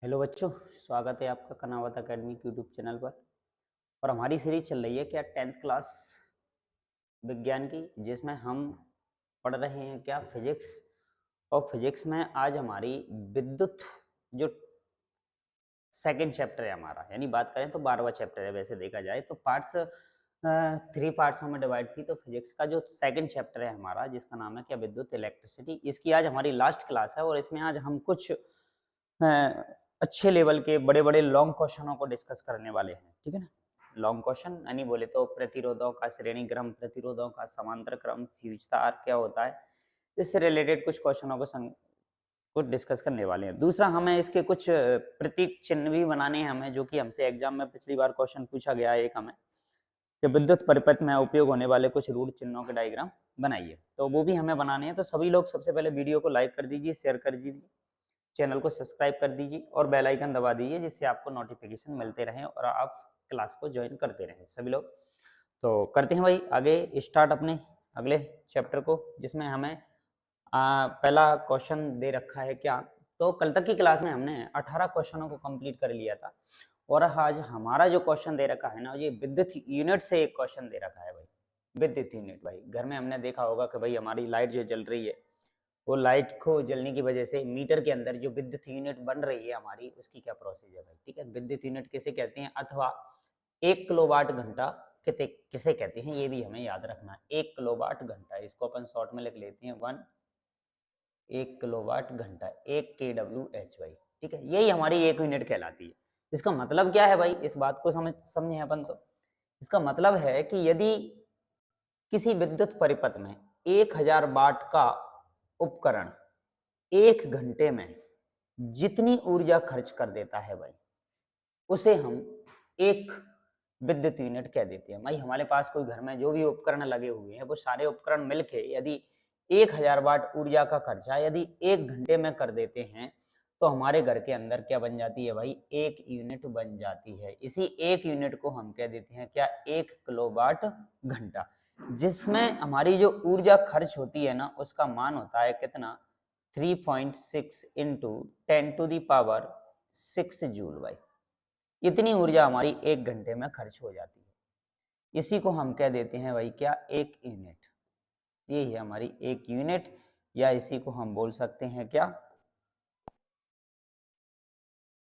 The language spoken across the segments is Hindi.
हेलो बच्चों, स्वागत है आपका कनावत एकेडमी यूट्यूब चैनल पर। और हमारी सीरीज चल रही है क्या 10th क्लास विज्ञान की, जिसमें हम पढ़ रहे हैं क्या फिजिक्स। और फिजिक्स में आज हमारी विद्युत जो सेकंड चैप्टर है हमारा, यानी बात करें तो 12वां चैप्टर है। वैसे देखा जाए तो पार्ट्स 3 पार्ट्स में डिवाइड थी। तो फिजिक्स का जो सेकंड चैप्टर है हमारा, जिसका नाम है क्या विद्युत इलेक्ट्रिसिटी, इसकी आज हमारी लास्ट क्लास है। और इसमें आज हम कुछ अच्छे लेवल के बड़े बड़े लॉन्ग क्वेश्चनों को डिस्कस करने वाले हैं। ठीक है ना, लॉन्ग क्वेश्चन यानी बोले तो प्रतिरोधों का श्रेणी क्रम, प्रतिरोधों का समांतर क्रम, फ्यूज तार क्या होता है, इससे रिलेटेड कुछ क्वेश्चनों को डिस्कस करने वाले हैं। दूसरा, हमें इसके कुछ प्रतीक चिन्ह भी बनाने हैं हमें, जो कि हमसे एग्जाम में पिछली बार क्वेश्चन पूछा गया है एक हमें कि विद्युत परिपथ में उपयोग होने वाले कुछ रूढ़ चिन्हों के डायग्राम बनाइए। तो वो भी हमें बनाने हैं। तो सभी लोग सबसे पहले वीडियो को लाइक कर दीजिए, शेयर कर दीजिए, चैनल को सब्सक्राइब कर दीजिए और बेल आइकन दबा दीजिए, जिससे आपको नोटिफिकेशन मिलते रहें और आप क्लास को ज्वाइन करते रहें सभी लोग। तो करते हैं भाई आगे स्टार्ट अपने अगले चैप्टर को, जिसमें हमें पहला क्वेश्चन दे रखा है क्या। तो कल तक की क्लास में हमने 18 क्वेश्चनों को कंप्लीट कर लिया था। और आज हमारा जो क्वेश्चन दे रखा है ना, ये विद्युत यूनिट से एक क्वेश्चन दे रखा है भाई। विद्युत यूनिट भाई, घर में हमने देखा होगा कि भाई हमारी लाइट जो जल रही है, वो लाइट को जलने की वजह से मीटर के अंदर जो विद्युत यूनिट बन रही है हमारी, उसकी क्या प्रोसेस है भाई। ठीक है, विद्युत यूनिट किसे कहते हैं, अथवा 1 किलोवाट घंटा किसे कहते हैं, ये भी हमें याद रखना है। 1 किलोवाट घंटा, इसको अपन शॉर्ट में लिख लेते हैं 1 किलोवाट घंटा, 1 kWh भाई। ठीक है, यही हमारी एक यूनिट कहलाती है। इसका मतलब क्या है भाई, इस बात को समझे अपन। तो इसका मतलब है कि यदि किसी विद्युत परिपथ में 1000 वाट का उपकरण 1 घंटे में जितनी ऊर्जा खर्च कर देता है भाई, उसे हम एक विद्युत यूनिट कह देते हैं। भाई हमारे पास कोई घर में जो भी उपकरण लगे हुए हैं, वो सारे उपकरण मिलके यदि 1000 वाट ऊर्जा का खर्चा यदि 1 घंटे में कर देते हैं, तो हमारे घर के अंदर क्या बन जाती है भाई, 1 यूनिट बन जाती है। इसी 1 यूनिट को हम कह देते हैं क्या, 1 किलोवाट घंटा, जिसमें हमारी जो ऊर्जा खर्च होती है ना, उसका मान होता है कितना, 3.6 इंटू 10⁻⁶ जूल भाई। इतनी ऊर्जा हमारी 1 घंटे में खर्च हो जाती है। इसी को हम कह देते हैं भाई क्या, 1 यूनिट। ये है हमारी 1 यूनिट, या इसी को हम बोल सकते हैं क्या,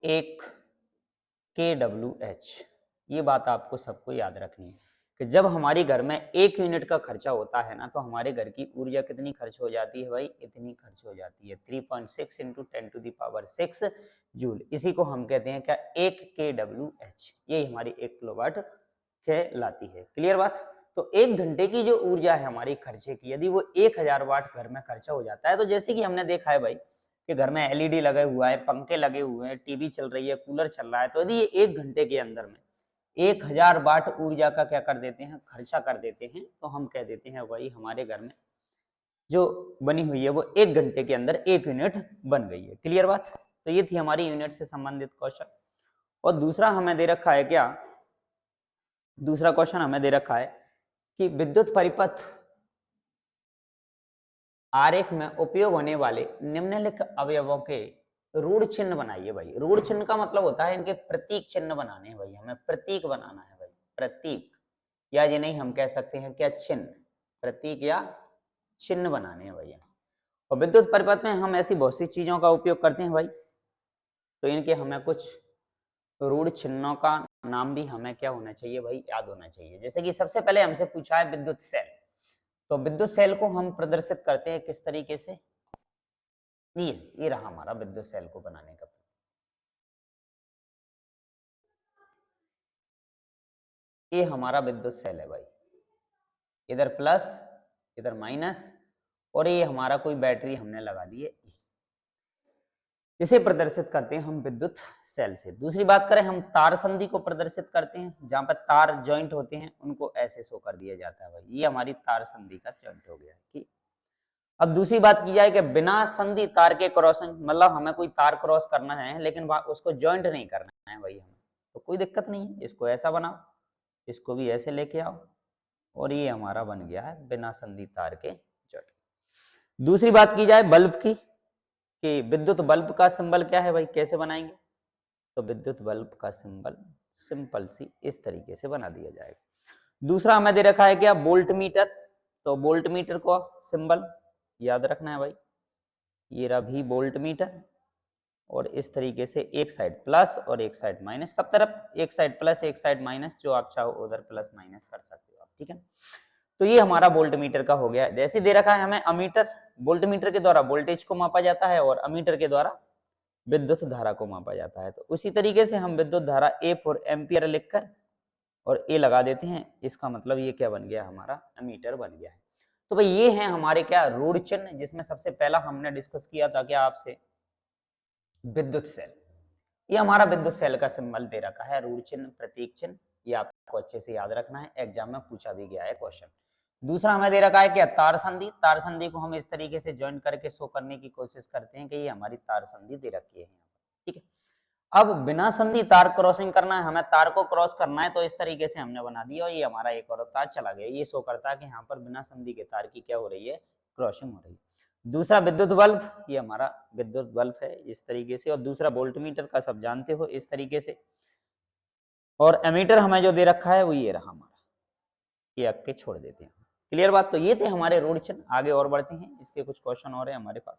1 kWh। ये बात आपको सबको याद रखनी है कि जब हमारी घर में 1 यूनिट का खर्चा होता है ना, तो हमारे घर की ऊर्जा कितनी खर्च हो जाती है भाई, इतनी खर्च हो जाती है, 3.6 इंटू 10⁻⁶ जूल। इसी को हम कहते हैं क्या, 1 kWh। यही हमारी 1 किलोवाट कहलाती है। क्लियर बात। तो 1 घंटे की जो ऊर्जा है हमारी खर्चे की, यदि वो 1000 वाट घर में खर्चा हो जाता है, तो जैसे कि हमने देखा है भाई कि घर में एलईडी लगे हुआ है, पंखे लगे हुए हैं, टीवी चल रही है, कूलर चल रहा है, तो यदि ये 1 घंटे के अंदर में 1000 वाट ऊर्जा का क्या कर देते हैं, खर्चा कर देते हैं, तो हम कह देते हैं वही हमारे घर में जो बनी हुई है वो 1 घंटे के अंदर 1 यूनिट बन गई है। क्लियर बात। तो ये थी हमारी यूनिट से संबंधित क्वेश्चन। और दूसरा हमें दे रखा है क्या, दूसरा क्वेश्चन हमें दे रखा है कि विद्युत परिपथ आरेख में उपयोग होने वाले निम्नलिखित अवयवों के रूढ़ चिन्ह बनाइए भाई। रूढ़ चिन्ह का मतलब होता है इनके प्रतीक चिन्ह बनाने हैं भाई, हमें प्रतीक बनाना है भाई, प्रतीक, या ये नहीं हम कह सकते हैं क्या, चिन्ह, प्रतीक या चिन्ह बनाने हैं भैया। और विद्युत परिपथ में हम ऐसी बहुत सी चीजों का उपयोग करते हैं भाई, तो इनके हमें कुछ रूढ़ चिन्हों का नाम भी हमें क्या होना चाहिए भाई, याद होना चाहिए। जैसे कि सबसे पहले हमसे पूछा है विद्युत सेल, तो विद्युत सेल को हम प्रदर्शित करते हैं किस तरीके से, ये रहा हमारा विद्युत सेल को बनाने का। ये हमारा विद्युत सेल है भाई, इधर प्लस इधर माइनस, और ये हमारा कोई बैटरी हमने लगा दी है, इसे प्रदर्शित करते हैं हम विद्युत सेल से। दूसरी बात करें, हम तार संधि को प्रदर्शित करते हैं, जहां पर तार जॉइंट होते हैं उनको ऐसे शो कर दिया जाता है भाई, ये हमारी तार संधि का जॉइंट हो गया। ठीक। अब दूसरी बात की जाए कि बिना संधि तार के क्रॉसिंग, मतलब हमें कोई तार क्रॉस करना है लेकिन उसको जॉइंट नहीं करना है भाई हमें, तो कोई दिक्कत नहीं है, इसको ऐसा बनाओ, इसको भी ऐसे लेके आओ, और ये हमारा बन गया है बिना संधि तार के जॉइंट। दूसरी बात की जाए बल्ब की, कि विद्युत बल्ब का सिंबल क्या है भाई, कैसे बनाएंगे, तो विद्युत बल्ब का सिंबल सिंपल सी इस तरीके से बना दिया जाएगा। दूसरा हमें दे रखा है क्या, वोल्ट मीटर। तो वोल्ट मीटर को सिंबल याद रखना है भाई, ये रहा भी वोल्ट मीटर, और इस तरीके से एक साइड प्लस और एक साइड माइनस, सब तरफ एक साइड प्लस एक साइड माइनस, जो आप चाहो उधर प्लस माइनस कर सकते हो आप, ठीक है। तो ये हमारा वोल्ट मीटर का हो गया। जैसे दे रखा है हमें अमीटर, वोल्ट मीटर के द्वारा वोल्टेज को मापा जाता है और अमीटर के द्वारा विद्युत धारा को मापा जाता है। तो उसी तरीके से हम विद्युत धारा ए फॉर एम्पियर लिखकर और ए लगा देते हैं, इसका मतलब ये क्या बन गया, हमारा अमीटर बन गया है। तो भाई ये है हमारे क्या, रूढ़ चिन्ह, जिसमें सबसे पहला हमने डिस्कस किया था क्या आपसे, विद्युत सेल। ये हमारा विद्युत सेल का सिंबल दे रखा है, रूढ़ चिन्ह, प्रतीक चिन्ह, ये आपको अच्छे से याद रखना है, एग्जाम में पूछा भी गया है क्वेश्चन। दूसरा हमें दे रखा है क्या, तार संधि। तार संधि को हम इस तरीके से ज्वाइन करके शो करने की कोशिश करते हैं कि ये हमारी तार संधि दे रखी है, ठीक है। अब बिना संधि तार क्रॉसिंग करना है, हमें तार को क्रॉस करना है, तो इस तरीके से हमने बना दिया और ये हमारा एक और तार चला गया, ये शो करता है कि यहाँ पर बिना संधि के तार की क्या हो रही है, क्रॉसिंग हो रही है। दूसरा विद्युत बल्ब, ये हमारा विद्युत बल्ब है इस तरीके से, और दूसरा वोल्ट मीटर का सब जानते हो इस तरीके से, और एमीटर हमें जो दे रखा है वो ये रहा हमारा, ये अक के छोड़ देते हैं। क्लियर बात। तो ये थे हमारे रूढ़ चिन्ह। आगे और बढ़ते हैं, इसके कुछ क्वेश्चन और है हमारे पास।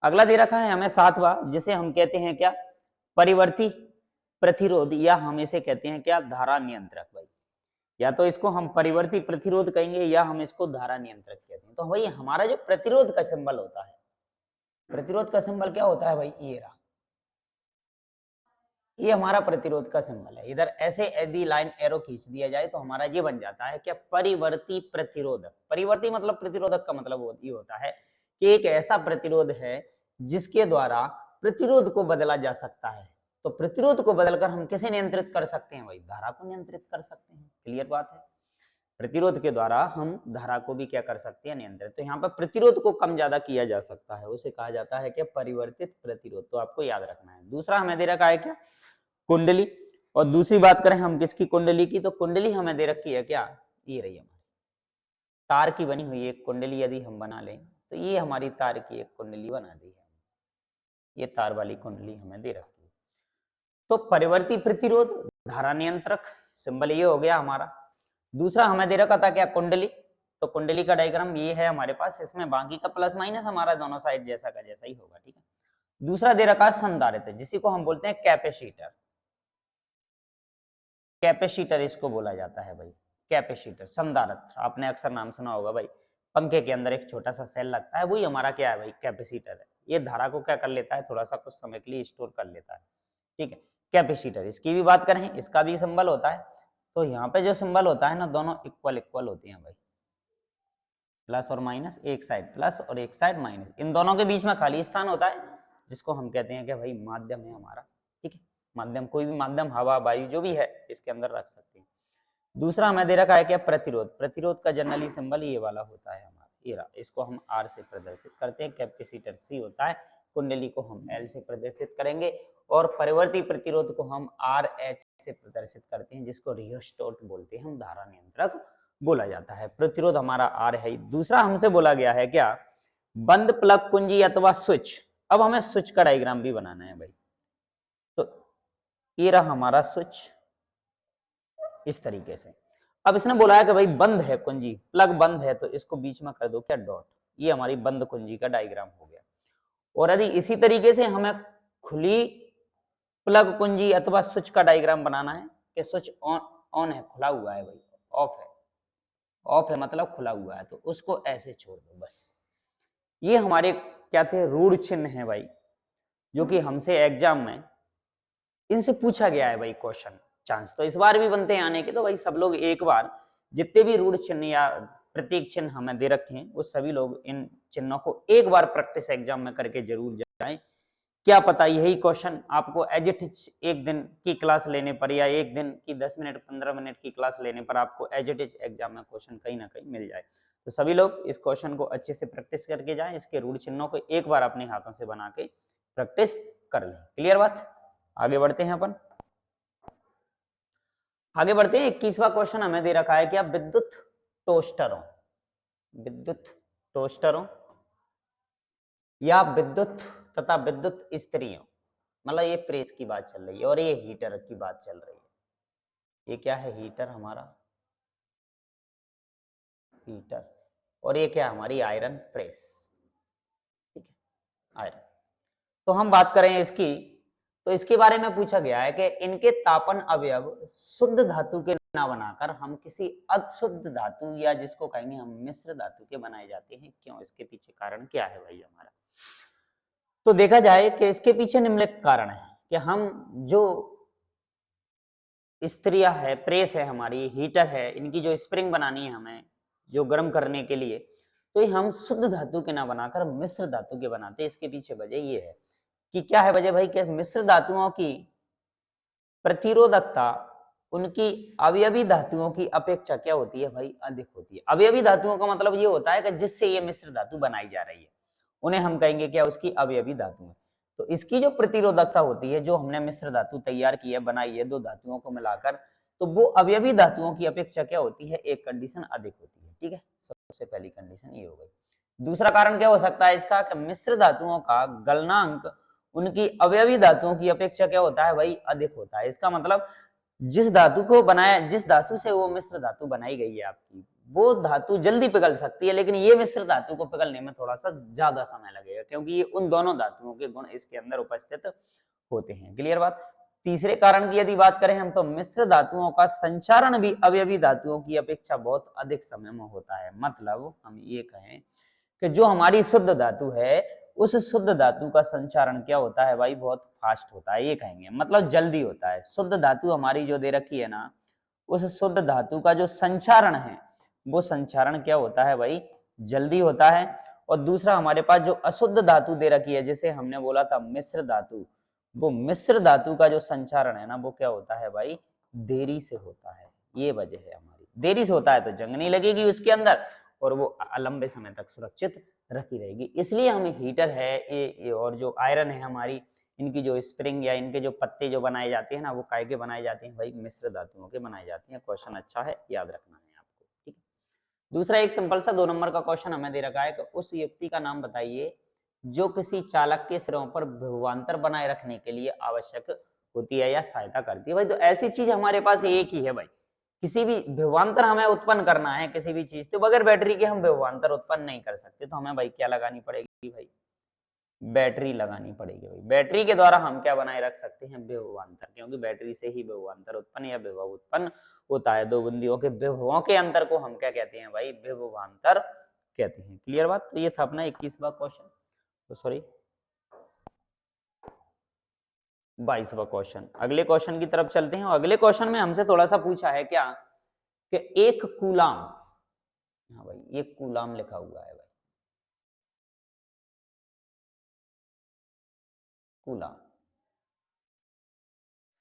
अगला दे रखा है हमें 7वां, जिसे हम कहते हैं क्या, परिवर्ती प्रतिरोध, या हम इसे कहते हैं क्या, धारा नियंत्रक। भाई या तो इसको हम परिवर्ती प्रतिरोध कहेंगे या हम इसको धारा नियंत्रक कहते हैं। तो भाई हमारा जो प्रतिरोध का सिंबल होता है, प्रतिरोध का सिंबल क्या होता है भाई, ये रहा, ये हमारा प्रतिरोध का सिंबल है। इधर ऐसे यदि लाइन एरो खींच दिया जाए तो हमारा ये बन जाता है क्या, परिवर्ती प्रतिरोधक। परिवर्ती मतलब प्रतिरोधक का मतलब ये होता है कि एक ऐसा प्रतिरोध है जिसके द्वारा प्रतिरोध को बदला जा सकता है। तो प्रतिरोध को बदलकर हम किसे नियंत्रित कर सकते हैं भाई, धारा को नियंत्रित कर सकते हैं। क्लियर बात है। प्रतिरोध के द्वारा हम धारा को भी क्या कर सकते हैं, नियंत्रित। तो यहाँ पर प्रतिरोध को कम ज्यादा किया जा सकता है, उसे कहा जाता है क्या, परिवर्तित प्रतिरोध। तो आपको याद रखना है। दूसरा हमें दे रखा है क्या, कुंडली। और दूसरी बात करें हम किसकी, कुंडली की, तो कुंडली हमें दे रखी है क्या, ये रही हमारी तार की बनी हुई एक कुंडली यदि हम बना लें, तो ये हमारी तार की एक कुंडली बना दी है, ये तार वाली कुंडली हमें दे रखी है। तो परिवर्ती प्रतिरोध, धारा नियंत्रक, सिंबल ये हो गया हमारा। दूसरा हमें दे रखा था क्या, कुंडली। तो कुंडली का डायग्राम ये है हमारे पास, इसमें बाकी का प्लस माइनस हमारा दोनों साइड जैसा का जैसा ही होगा, ठीक है। दूसरा दे रखा है संधारित्र, जिसी को हम बोलते हैं कैपेसिटर। कैपेसिटर इसको बोला जाता है भाई, कैपेसिटर, संधारित्र। आपने अक्सर नाम सुना होगा भाई, पंखे के अंदर एक छोटा सा सेल लगता है, वही हमारा क्या है भाई, कैपेसिटर है। ये धारा को क्या कर लेता है, थोड़ा सा कुछ समय के लिए स्टोर कर लेता है, ठीक है। कैपेसिटर, इसकी भी बात करें, इसका भी सिंबल होता है। तो यहाँ पे जो सिंबल होता है ना, दोनों इक्वल इक्वल होते हैं भाई, प्लस और माइनस, एक साइड प्लस और एक साइड माइनस, इन दोनों के बीच में खाली स्थान होता है, जिसको हम कहते हैं कि भाई माध्यम है हमारा, ठीक है। माध्यम, कोई भी माध्यम, हवा वायु जो भी है, इसके अंदर रख सकते हैं। दूसरा हमें दे रखा है क्या, प्रतिरोध। प्रतिरोध का जनरली सिंबल ये वाला होता है हमारा, ये रहा, इसको हम आर से प्रदर्शित करते हैं। कैपेसिटर सी होता है, कुंडली को हम एल से प्रदर्शित करेंगे, और परिवर्ती प्रतिरोध को हम आर एच से प्रदर्शित करते हैं, जिसको रियोस्टेट बोलते हैं, हम धारा नियंत्रक बोला जाता है। प्रतिरोध हमारा आर है। दूसरा हमसे बोला गया है क्या, बंद प्लग कुंजी अथवा स्विच। अब हमें स्विच का डायग्राम भी बनाना है भाई। तो ये रहा हमारा स्विच इस तरीके से। अब इसने बोला है कि भाई बंद है कुंजी, प्लग बंद है, तो इसको बीच में कर दो क्या, डॉट। ये हमारी बंद कुंजी का डायग्राम हो गया। और यदि इसी तरीके से हमें खुली प्लग कुंजी अथवा स्विच का डायग्राम बनाना है कि स्विच ऑन ऑन है, खुला हुआ है भाई, ऑफ है, ऑफ है मतलब खुला हुआ है, तो उसको ऐसे छोड़ दो बस। ये हमारे क्या थे, रूढ़ चिन्ह है भाई, जो कि हमसे एग्जाम में इनसे पूछा गया है भाई क्वेश्चन। चांस तो इस बार भी बनते हैं आने के, तो भाई सब लोग एक बार जितने भी रूढ़ चिन्ह या प्रतीक चिन्ह हमें दे रखे हैं, वो सभी लोग इन चिन्हों को एक बार प्रैक्टिस एग्जाम में करके जरूर जाएं। क्या पता यही क्वेश्चन आपको एज इट इज एक दिन की क्लास लेने पर, या एक दिन की 10 मिनट 15 मिनट की क्लास लेने पर आपको एज इट इज एग्जाम में क्वेश्चन कहीं ना कहीं मिल जाए। तो सभी लोग इस क्वेश्चन को अच्छे से प्रैक्टिस करके जाएं, इसके रूढ़ चिन्हों को एक बार अपने हाथों से बना के प्रैक्टिस कर लें। क्लियर बात। आगे बढ़ते हैं अपन, आगे बढ़ते हैं। 21वां क्वेश्चन हमें दे रखा है कि विद्युत टोस्टरों, विद्युत टोस्टरों या विद्युत तथा विद्युत स्त्रियों, मतलब ये प्रेस की बात चल रही है और ये हीटर की बात चल रही है। ये क्या है? हीटर हमारा, हीटर, और ये क्या हमारी आयरन प्रेस। ठीक है, आयरन। तो हम बात करें इसकी, तो इसके बारे में पूछा गया है कि इनके तापन अवयव शुद्ध धातु के ना बनाकर हम किसी अशुद्ध धातु या जिसको कहेंगे हम मिश्र धातु के बनाए जाते हैं, क्यों? इसके पीछे कारण क्या है भाई हमारा? तो देखा जाए कि इसके पीछे निम्नलिखित कारण है कि हम जो स्त्रियां है, प्रेस है हमारी, हीटर है, इनकी जो स्प्रिंग बनानी है हमें जो गर्म करने के लिए, तो ये हम शुद्ध धातु के ना बनाकर मिश्र धातु के बनाते हैं। इसके पीछे वजह ये है कि क्या है वजह भाई? कि मिश्र धातुओं की प्रतिरोधकता उनकी अवयवी धातुओं की अपेक्षा क्या होती है भाई? अधिक होती है। अवयवी धातुओं का मतलब ये होता है कि जिससे ये मिश्र धातु बनाई जा रही है, उन्हें हम कहेंगे क्या? उसकी अवयवी धातु है। तो इसकी जो प्रतिरोधकता होती है, जो हमने मिश्र धातु तैयार की है, बनाई है दो धातुओं को मिलाकर, तो वो अवयवी धातुओं की अपेक्षा क्या होती है? एक कंडीशन अधिक होती है। ठीक है, सबसे पहली कंडीशन ये हो गई। दूसरा कारण क्या हो सकता है इसका? कि मिश्र धातुओं का गलनांक उनकी अवयवी धातुओं की अपेक्षा क्या होता है भाई? अधिक होता है। इसका मतलब जिस धातु को बनाया, जिस धातु से वो मिश्र धातु बनाई गई है आपकी, वो धातु जल्दी पिघल सकती है, लेकिन ये मिश्र धातु को पिघलने में थोड़ा सा ज्यादा समय लगेगा, क्योंकि ये उन दोनों धातुओं के गुण इसके अंदर उपस्थित होते हैं। क्लियर बात? तीसरे कारण की यदि बात करें हम, तो मिश्र धातुओं का संचारण भी अवयवी धातुओं की अपेक्षा बहुत अधिक समय में होता है। मतलब हम ये कहें कि जो हमारी शुद्ध धातु है, उस शुद्ध धातु का संचारण क्या होता है भाई? बहुत फास्ट होता है, ये कहेंगे, मतलब जल्दी होता है। शुद्ध धातु हमारी जो दे रखी है ना, उस शुद्ध धातु का जो संचारण है, वो संचारण क्या होता है भाई? जल्दी होता है। और दूसरा हमारे पास जो अशुद्ध धातु दे रखी है, जैसे हमने बोला था मिश्र धातु, वो मिश्र धातु का जो संचारण है ना, वो क्या होता है भाई? देरी से होता है। ये वजह है हमारी, देरी से होता है तो जंग नहीं लगेगी उसके अंदर, और वो लंबे समय तक सुरक्षित रखी रहेगी। इसलिए हमें हीटर है ये और जो आयरन है हमारी, इनकी जो स्प्रिंग या इनके जो पत्ते जो बनाए जाते हैं ना, वो काय के बनाए जाते हैं भाई? मिश्र धातुओं के बनाए जाते हैं। क्वेश्चन अच्छा है, याद रखना है आपको। ठीक है, दूसरा एक सिंपल सा 2 नंबर का क्वेश्चन हमें दे रखा है कि उस युक्ति का नाम बताइए जो किसी चालक के सिरों पर विभवांतर बनाए रखने के लिए आवश्यक होती है या सहायता करती है। भाई तो ऐसी चीज हमारे पास एक ही है भाई, किसी भी विभवांतर हमें उत्पन्न करना है किसी भी चीज, तो बगैर बैटरी के हम विभवांतर उत्पन्न नहीं कर सकते। तो हमें भाई क्या लगानी पड़ेगी भाई? बैटरी लगानी पड़ेगी भाई। बैटरी के द्वारा हम क्या बनाए रख सकते हैं? विभवांतर, क्योंकि बैटरी से ही विभवांतर उत्पन्न या विभव उत्पन्न होता है। दो बिंदुओं के विभवों के अंतर को हम क्या कहते हैं भाई? विभवांतर कहते हैं। क्लियर बात? तो ये था अपना 21वां क्वेश्चन, तो सॉरी 22वां क्वेश्चन। अगले क्वेश्चन की तरफ चलते हैं। और अगले क्वेश्चन में हमसे थोड़ा सा पूछा है क्या कि एक कूलाम, हाँ भाई एक कूलाम लिखा हुआ है भाई, कूलाम,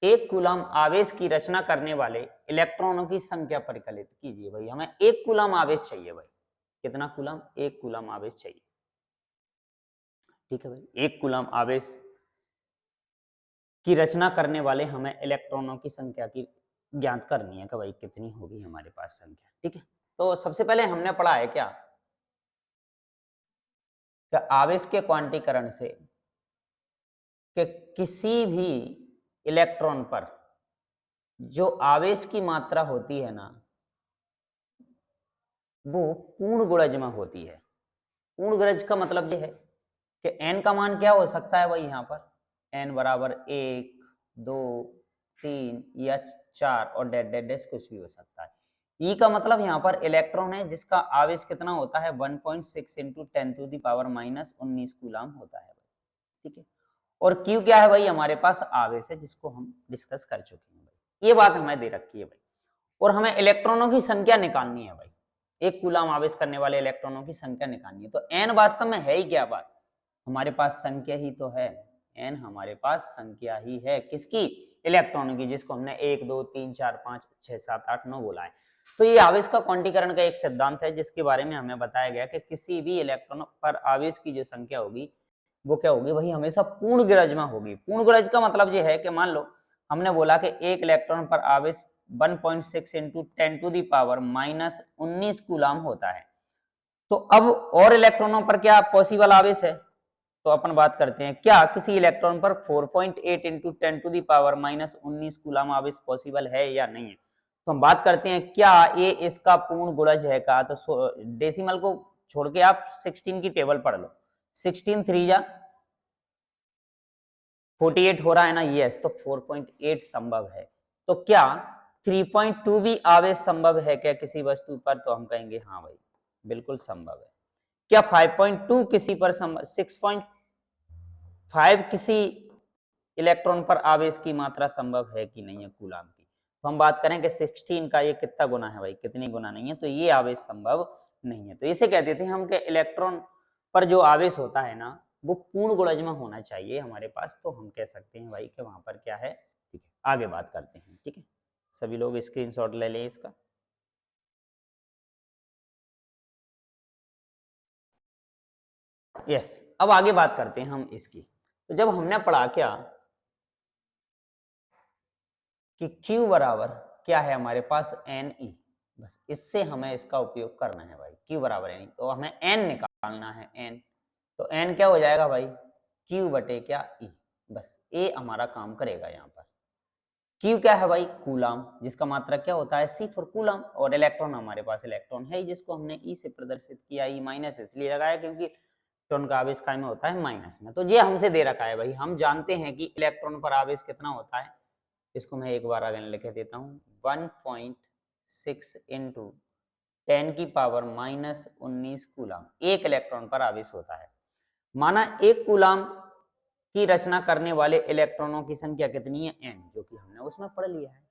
एक कूलाम आवेश की रचना करने वाले इलेक्ट्रॉनों की संख्या परिकलित कीजिए। भाई हमें एक कूलाम आवेश चाहिए भाई। कितना कूलाम? एक कूलाम आवेश चाहिए। ठीक है भाई, एक कूलाम आवेश की रचना करने वाले हमें इलेक्ट्रॉनों की संख्या की ज्ञात करनी है कि भाई कितनी होगी हमारे पास संख्या। ठीक है, तो सबसे पहले हमने पढ़ा है क्या कि आवेश के क्वांटीकरण से कि किसी भी इलेक्ट्रॉन पर जो आवेश की मात्रा होती है ना, वो पूर्ण गुणज में होती है। पूर्ण गुणज का मतलब ये है कि n का मान क्या हो सकता है भाई? यहाँ पर n बराबर 1, 2, 3 या 4 और डेड डेड डैश कुछ भी हो सकता है। E का मतलब यहाँ पर इलेक्ट्रॉन है जिसका आवेश कितना होता है? 1.6 इंटू 10⁻⁻19 कूलाम होता है। ठीक है, और Q क्या है भाई? हमारे पास आवेश है जिसको हम डिस्कस कर चुके हैं भाई। ये बात हमें दे रखी है भाई, और हमें इलेक्ट्रॉनों की संख्या निकालनी है भाई। एक कूलाम आवेश करने वाले इलेक्ट्रॉनों की संख्या निकालनी है। तो n वास्तव में है ही क्या बात? हमारे पास संख्या ही तो है। n हमारे पास संख्या ही है किसकी? इलेक्ट्रॉनों की, जिसको हमने 1, 2, 3, 4, 5, 6, 7, 8, 9 बोला है। तो ये आवेश का क्वांटीकरण का एक सिद्धांत है जिसके बारे में हमें बताया गया कि किसी भी इलेक्ट्रॉन पर आवेश की जो संख्या होगी वो क्या होगी भाई? हमेशा पूर्ण गरज में होगी। पूर्ण गरज का मतलब ये है कि मान लो हमने बोला कि एक इलेक्ट्रॉन पर आवेश 1.6 इंटू 10⁻⁻19 कूलाम होता है, तो अब और इलेक्ट्रॉनों पर क्या पॉसिबल आवेश है, तो अपन बात करते हैं क्या किसी इलेक्ट्रॉन पर 4.8 इंटू 10⁻⁻19 कूलम आवेश पॉसिबल है या नहीं है। तो हम बात करते हैं क्या ये इसका पूर्ण गुणज है का, तो डेसिमल को छोड़ के आप 16 की टेबल पढ़ लो। 16 3 जा 48 हो रहा है ना, यस, तो 4.8 संभव है। तो क्या 3.2 भी आवेश संभव है क्या किसी वस्तु पर, तो हम कहेंगे हाँ भाई बिल्कुल संभव है। क्या 5.2 किसी पर संभव, 6.5 किसी इलेक्ट्रॉन पर आवेश की मात्रा संभव है कि नहीं है कूलम की, तो हम बात करें कि 16 का ये कितना गुना है भाई, कितनी गुना नहीं है, तो ये आवेश संभव नहीं है। तो इसे कहते थे हम कि इलेक्ट्रॉन पर जो आवेश होता है ना वो पूर्ण गुणज में होना चाहिए हमारे पास, तो हम कह सकते हैं भाई कि वहां पर क्या है। ठीक है, आगे बात करते हैं। ठीक है, सभी लोग स्क्रीनशॉट ले लें इसका। यस, अब आगे बात करते हैं हम इसकी। तो जब हमने पढ़ा क्या कि Q बराबर क्या है हमारे पास NE, बस इससे हमें इसका उपयोग करना है भाई। Q बराबर NE, तो हमें N निकालना है N, तो N क्या हो जाएगा भाई Q बटे क्या E, बस ये हमारा काम करेगा यहाँ पर। Q क्या है भाई कूलम, जिसका मात्रा क्या होता है C फॉर कूलम, और इलेक्ट्रॉन हमारे पास इलेक्ट्रॉन है जिसको हमने E से प्रदर्शित किया, E माइनस इसलिए लगाया क्योंकि इलेक्ट्रॉन का आवेश काय में होता है माइनस में। तो ये हमसे दे रखा है भाई, हम जानते हैं कि इलेक्ट्रॉन पर आवेश कितना होता है, इसको मैं एक बार आगे लिख देता हूँ 1.6 इंटू 10⁻⁻19 कूलम एक इलेक्ट्रॉन पर आवेश होता है। माना एक कूलम की रचना करने वाले इलेक्ट्रॉनों की संख्या कितनी है n, जो कि हमने उसमें पढ़ लिया है।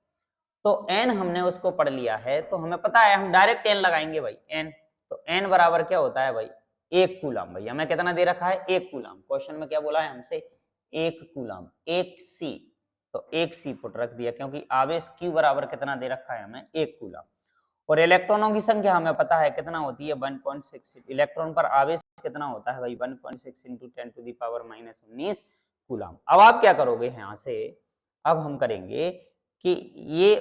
तो n हमने उसको पढ़ लिया है तो हमें पता है हम डायरेक्ट n लगाएंगे भाई n, तो n बराबर क्या होता है भाई एक कूलम। भाई हमें कितना दे रखा है एक कूलम, क्वेश्चन में क्या बोला है हमसे एक कूलम, एक सी, तो एक सी पुट रख दिया क्योंकि आवेश Q बराबर कितना दे रखा है हमें एक कूलम, और इलेक्ट्रॉनों की संख्या हमें पता है कितना होती है 1.6, इलेक्ट्रॉन पर आवेश कितना होता है भाई 1.6 इंटू 10⁻⁻19 कूलम। अब आप क्या करोगे यहाँ से, अब हम करेंगे कि ये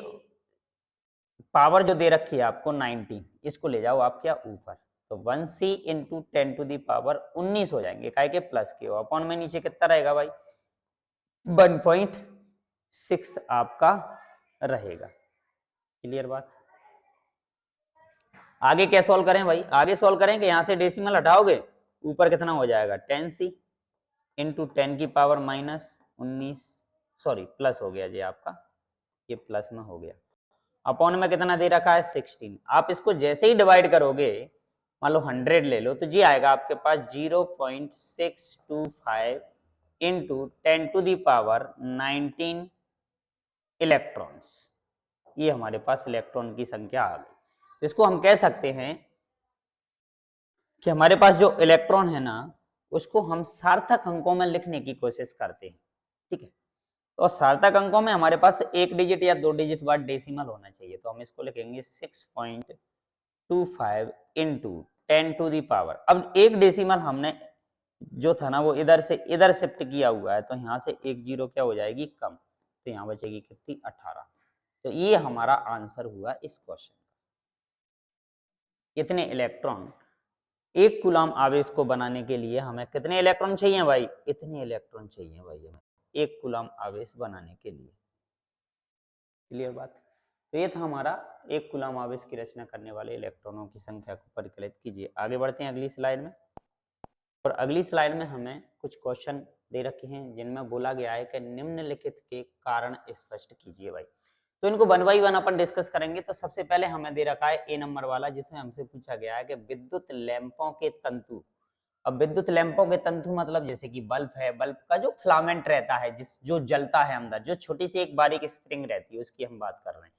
पावर जो दे रखी है आपको 19, इसको ले जाओ आप क्या ऊपर, तो 1c इंटू 10⁻19 हो जाएंगे, काय के प्लस के, अपॉन में नीचे कितना रहेगा भाई 1.6 आपका रहेगा। क्लियर बात। आगे क्या सॉल्व करें भाई, आगे सॉल्व करेंगे यहां से डेसिमल हटाओगे ऊपर कितना हो जाएगा 10c इंटू 10⁻⁻19, सॉरी प्लस हो गया जी आपका, ये प्लस में हो गया, अपॉन में कितना दे रखा है 16। आप इसको जैसे ही डिवाइड करोगे, मान लो 100 ले लो, तो जी आएगा आपके पास 0.625 इंटू 10⁻19 इलेक्ट्रॉन्स, ये हमारे पास इलेक्ट्रॉन की संख्या आ गई। तो इसको हम कह सकते हैं कि हमारे पास जो इलेक्ट्रॉन है ना उसको हम सार्थक अंकों में लिखने की कोशिश करते हैं। ठीक है, तो सार्थक अंकों में हमारे पास एक डिजिट या दो डिजिट बाद डेसिमल होना चाहिए, तो हम इसको लिखेंगे 6.25 इंटू 10⁻, अब एक डेसिमल हमने जो था ना वो इधर से इधर शिफ्ट किया हुआ है, तो यहाँ से एक जीरो क्या हो जाएगी कम, तो यहाँ बचेगी कितनी 18। तो ये हमारा आंसर हुआ इस क्वेश्चन का। इतने इलेक्ट्रॉन एक कूलम आवेश को बनाने के लिए हमें कितने इलेक्ट्रॉन चाहिए भाई, इतने इलेक्ट्रॉन चाहिए भाई हमें एक कूलम आवेश बनाने के लिए। क्लियर बात। तो ये था हमारा एक कूलम आवेश की रचना करने वाले इलेक्ट्रॉनों की संख्या को परिकलित कीजिए। आगे बढ़ते हैं अगली स्लाइड में, और अगली स्लाइड में हमें कुछ क्वेश्चन दे रखे हैं जिनमें बोला गया है कि निम्नलिखित के कारण स्पष्ट कीजिए भाई। तो इनको one by one upon discuss करेंगे। तो सबसे पहले हमें दे रखा है ए नंबर वाला, जिसमें हमसे पूछा गया है कि विद्युत लैंपों के तंतु, अब विद्युत लैंपों के तंतु मतलब जैसे कि बल्ब है, बल्ब का जो फिलामेंट रहता है जो जलता है अंदर, जो छोटी सी एक बारीक स्प्रिंग रहती है उसकी हम बात कर रहे हैं,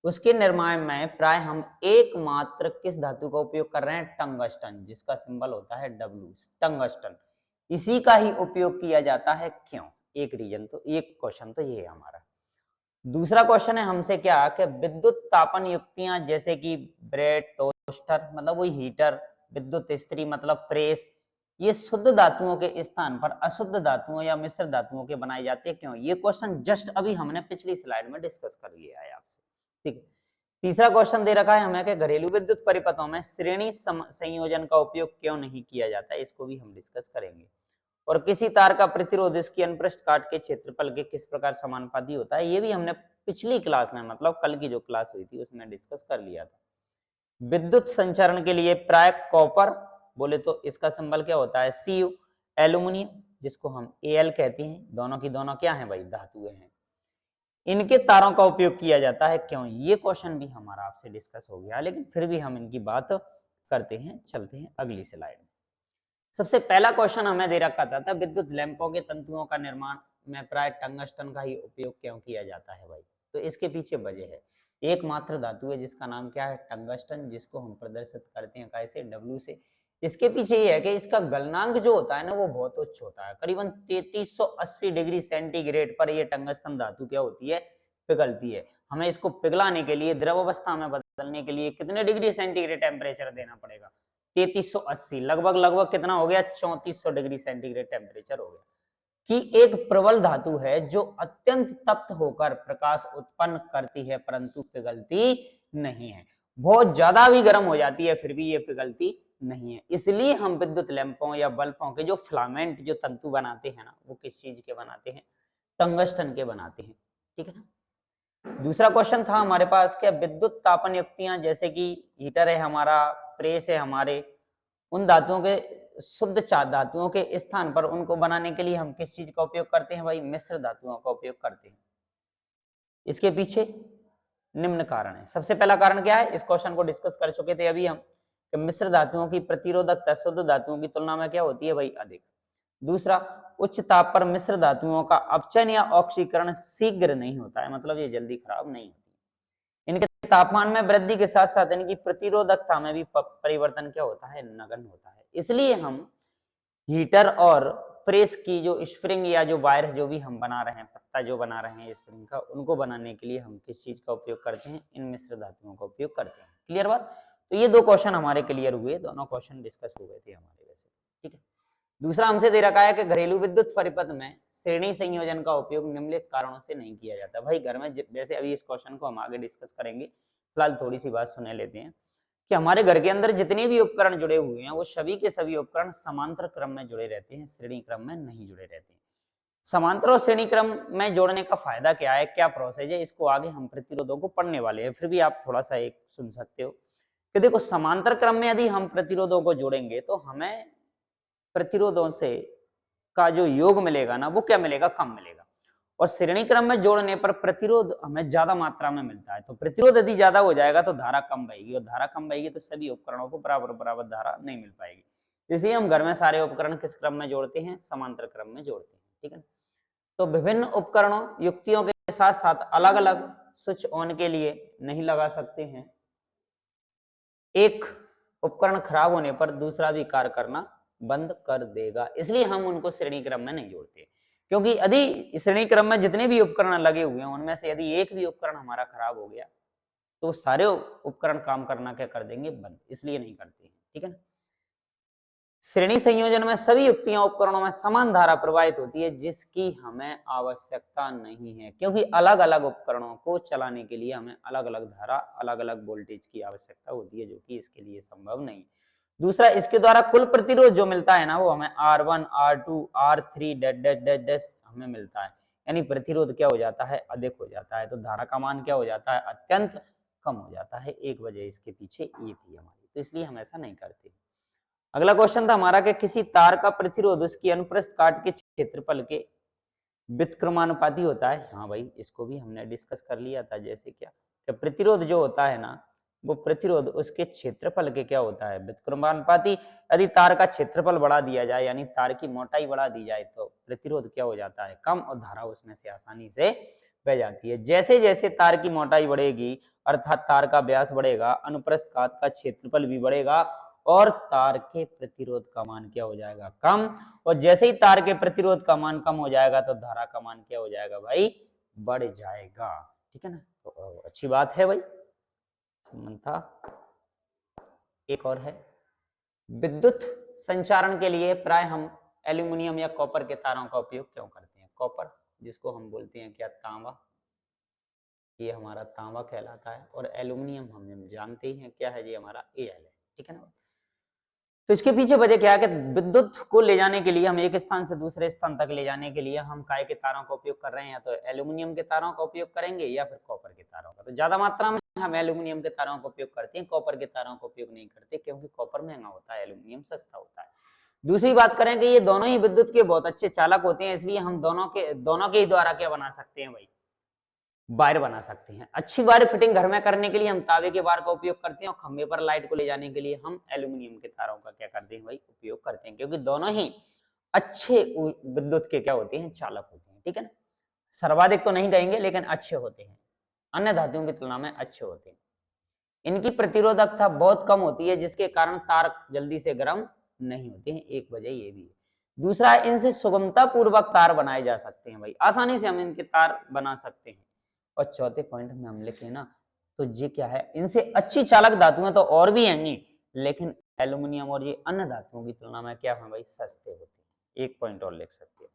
उसके निर्माण में प्राय हम एकमात्र किस धातु का उपयोग कर रहे हैं, टंगस्टन, जिसका सिंबल होता है डब्ल्यू, टंगस्टन, इसी का ही उपयोग किया जाता है। क्यों, एक रीजन, तो एक क्वेश्चन तो ये है हमारा। दूसरा क्वेश्चन है हमसे क्या कि विद्युत तापन युक्तियां जैसे कि ब्रेड, टोस्टर मतलब वही हीटर, विद्युत इस्त्री मतलब प्रेस, ये शुद्ध धातुओं के स्थान पर अशुद्ध धातुओं या मिश्र धातुओं के बनाए जाते हैं। क्यों, ये क्वेश्चन जस्ट अभी हमने पिछली स्लाइड में डिस्कस कर लिया है आपसे। ठीक। तीसरा क्वेश्चन दे रखा है हमें कि घरेलू विद्युत परिपथों में श्रेणी संयोजन का उपयोग क्यों नहीं किया जाता है, इसको भी हम डिस्कस करेंगे। और किसी तार का प्रतिरोध इसकी अनुप्रस्थ काट के क्षेत्रफल के किस प्रकार समानुपाती होता है, ये भी हमने पिछली क्लास में मतलब कल की जो क्लास हुई थी उसमें डिस्कस कर लिया था। विद्युत संचरण के लिए प्राय कॉपर बोले तो इसका सिंबल क्या होता है Cu, एल्यूमिनियम जिसको हम Al कहते हैं, दोनों की दोनों क्या है भाई धातुएं हैं, इनके तारों का उपयोग किया जाता है क्यों, ये क्वेश्चन भी हमारा आपसे डिस्कस हो गया, लेकिन फिर भी हम इनकी बात करते हैं। चलते हैं अगली स्लाइड में। सबसे पहला क्वेश्चन हमें दे रखा था विद्युत लैंपों के तंतुओं का निर्माण में प्राय टंगस्टन का ही उपयोग क्यों किया जाता है भाई, तो इसके पीछे वजह है एकमात्र धातु है जिसका नाम क्या है टंगस्टन, जिसको हम प्रदर्शित करते हैं कैसे डब्ल्यू से। इसके पीछे ये है कि इसका गलनांक जो होता है ना वो बहुत उच्च होता है, करीबन 3380 डिग्री सेंटीग्रेड पर ये टंगस्टन धातु क्या होती है पिघलती है। हमें इसको पिघलाने के लिए द्रव अवस्था में बदलने के लिए कितने डिग्री सेंटीग्रेड टेम्परेचर देना पड़ेगा, 3380, लगभग लगभग कितना हो गया 3400 डिग्री सेंटीग्रेड टेम्परेचर हो गया। कि एक प्रबल धातु है जो अत्यंत तप्त होकर प्रकाश उत्पन्न करती है परंतु पिघलती नहीं है, बहुत ज्यादा भी गर्म हो जाती है फिर भी ये पिघलती नहीं है। इसलिए हम विद्युत लैंपों या बल्बों के जो फिलामेंट जो तंतु बनाते हैं ना वो किस चीज के बनाते हैं, टंगस्टन के बनाते हैं, ठीक है ना। दूसरा क्वेश्चन था हमारे पास क्या विद्युत तापन युक्तियां जैसे कि हीटर है हमारा, प्रेस है हमारे, उन धातुओं के शुद्ध धातुओं के स्थान पर उनको बनाने के लिए हम किस चीज का उपयोग करते हैं भाई, मिश्र धातुओं का उपयोग करते हैं। इसके पीछे निम्न कारण है। सबसे पहला कारण क्या है, इस क्वेश्चन को डिस्कस कर चुके थे अभी हम कि मिश्र धातुओं की प्रतिरोधकता शुद्ध धातुओं की तुलना में क्या होती है भाई अधिक। दूसरा, उच्च ताप पर मिश्र धातुओं का अपचयन या ऑक्सीकरण शीघ्र नहीं होता है, मतलब ये जल्दी खराब नहीं होती। इनके तापमान में वृद्धि के साथ साथ इनकी प्रतिरोधकता में भी परिवर्तन क्या होता है नगण्य होता है। इसलिए हम हीटर और प्रेस की जो स्प्रिंग या जो वायर जो भी हम बना रहे हैं, पत्ता जो बना रहे हैं स्प्रिंग का, उनको बनाने के लिए हम किस चीज का उपयोग करते हैं, इन मिश्र धातुओं का उपयोग करते हैं। क्लियर बात। तो ये दो क्वेश्चन हमारे क्लियर हुए, दोनों क्वेश्चन डिस्कस हो गए थे हमारे वैसे, ठीक है। दूसरा हमसे दे रखा है कि घरेलू विद्युत परिपथ में श्रेणी संयोजन का उपयोग निम्नलिखित कारणों से नहीं किया जाता। भाई घर में जैसे अभी इस क्वेश्चन को हम आगे डिस्कस करेंगे, फिलहाल थोड़ी सी बात सुने लेते हैं कि हमारे घर के अंदर जितने भी उपकरण जुड़े हुए हैं वो सभी के सभी उपकरण समांतर क्रम में जुड़े रहते हैं, श्रेणी क्रम में नहीं जुड़े रहते हैं। समांतर और श्रेणी क्रम में जोड़ने का फायदा क्या है, क्या प्रोसेस है, इसको आगे हम प्रतिरोधों को पढ़ने वाले हैं, फिर भी आप थोड़ा सा एक सुन सकते हो कि देखो समांतर क्रम में यदि हम प्रतिरोधों को जोड़ेंगे तो हमें प्रतिरोधों से का जो योग मिलेगा ना वो क्या मिलेगा, कम मिलेगा। और श्रेणी क्रम में जोड़ने पर प्रतिरोध हमें ज्यादा मात्रा में मिलता है। तो प्रतिरोध यदि ज्यादा हो जाएगा तो धारा कम बहेगी, और धारा कम बहेगी तो सभी उपकरणों को बराबर बराबर धारा नहीं मिल पाएगी। इसलिए हम घर में सारे उपकरण किस क्रम में जोड़ते हैं, समांतर क्रम में जोड़ते हैं, ठीक है। तो विभिन्न उपकरणों युक्तियों के साथ साथ अलग अलग स्विच ऑन के लिए नहीं लगा सकते हैं। एक उपकरण खराब होने पर दूसरा भी कार्य करना बंद कर देगा, इसलिए हम उनको श्रेणी क्रम में नहीं जोड़ते। क्योंकि यदि श्रेणी क्रम में जितने भी उपकरण लगे हुए हैं उनमें से यदि एक भी उपकरण हमारा खराब हो गया तो सारे उपकरण काम करना क्या कर देंगे बंद, इसलिए नहीं करते हैं, ठीक है ना। श्रेणी संयोजन में सभी युक्तियां उपकरणों में समान धारा प्रवाहित होती है जिसकी हमें आवश्यकता नहीं है, क्योंकि अलग अलग उपकरणों को चलाने के लिए हमें अलग अलग धारा अलग अलग वोल्टेज की आवश्यकता होती है, जो कि इसके लिए संभव नहीं। दूसरा, इसके द्वारा कुल प्रतिरोध जो मिलता है ना वो हमें R1 R2 R3 dash dash dash dash हमें मिलता है, यानी प्रतिरोध क्या हो जाता है अधिक हो जाता है, तो धारा का मान क्या हो जाता है अत्यंत कम हो जाता है। एक वजह इसके पीछे ये थी हमारी, तो इसलिए हम ऐसा नहीं करते। अगला क्वेश्चन था हमारा कि किसी तार का प्रतिरोध उसकी अनुप्रस्थ काट के क्षेत्रफल के व्युत्क्रमानुपाती होता है। हाँ भाई, इसको भी हमने डिस्कस कर लिया था। जैसे क्या कि प्रतिरोध जो होता है ना वो प्रतिरोध उसके क्षेत्रफल के क्या होता है व्युत्क्रमानुपाती। यदि तार का क्षेत्रफल बढ़ा दिया जाए यानी तार की मोटाई बढ़ा दी जाए तो प्रतिरोध क्या हो जाता है कम, और धारा उसमें से आसानी से बह जाती है। जैसे जैसे तार की मोटाई बढ़ेगी अर्थात तार का व्यास बढ़ेगा, अनुप्रस्थ काट का क्षेत्रफल भी बढ़ेगा और तार के प्रतिरोध का मान क्या हो जाएगा कम, और जैसे ही तार के प्रतिरोध का मान कम हो जाएगा तो धारा का मान क्या हो जाएगा भाई बढ़ जाएगा, ठीक है ना। तो अच्छी बात है भाई, संबंध था। एक और है, विद्युत संचारण के लिए प्राय हम एल्यूमिनियम या कॉपर के तारों का उपयोग क्यों करते हैं। कॉपर जिसको हम बोलते हैं क्या तांबा, ये हमारा तांबा कहलाता है, और एल्यूमिनियम हम जानते ही हैं क्या है, ये हमारा Al है, ठीक है ना। तो इसके पीछे वजह क्या है कि विद्युत को ले जाने के लिए, हम एक स्थान से दूसरे स्थान तक ले जाने के लिए हम काय के तारों का उपयोग कर रहे हैं, या तो एल्यूमिनियम के तारों का उपयोग करेंगे या फिर कॉपर के तारों का। तो ज्यादा मात्रा में हम एल्यूमिनियम के तारों का उपयोग करते हैं, कॉपर के तारों का उपयोग नहीं करते, क्योंकि कॉपर महंगा होता है, एल्यूमिनियम सस्ता होता है। दूसरी बात करें कि ये दोनों ही विद्युत के बहुत अच्छे चालक होते हैं, इसलिए हम दोनों के ही द्वारा क्या बना सकते हैं भाई, वायर बना सकते हैं। अच्छी वायर फिटिंग घर में करने के लिए हम तांबे के वायर का उपयोग करते हैं, और खंभे पर लाइट को ले जाने के लिए हम एल्यूमिनियम के तारों का क्या करते हैं भाई, उपयोग करते हैं, क्योंकि दोनों ही अच्छे विद्युत के क्या होते हैं, चालक होते हैं, ठीक है ना। सर्वाधिक तो नहीं कहेंगे, लेकिन अच्छे होते हैं, अन्य धातुओं की तुलना में अच्छे होते हैं। इनकी प्रतिरोधकता बहुत कम होती है, जिसके कारण तार जल्दी से गर्म नहीं होते हैं, एक वजह ये भी है। दूसरा, इनसे सुगमता पूर्वक तार बनाए जा सकते हैं भाई, आसानी से हम इनके तार बना सकते हैं। और चौथे पॉइंट में हम लिखे ना, तो ये क्या है, इनसे अच्छी चालक धातुएं तो और भी हैं, लेकिन एल्यूमिनियम और ये अन्य धातुओं की तुलना में क्या है भाई, सस्ते होते हैं। एक पॉइंट और लिख सकते हैं,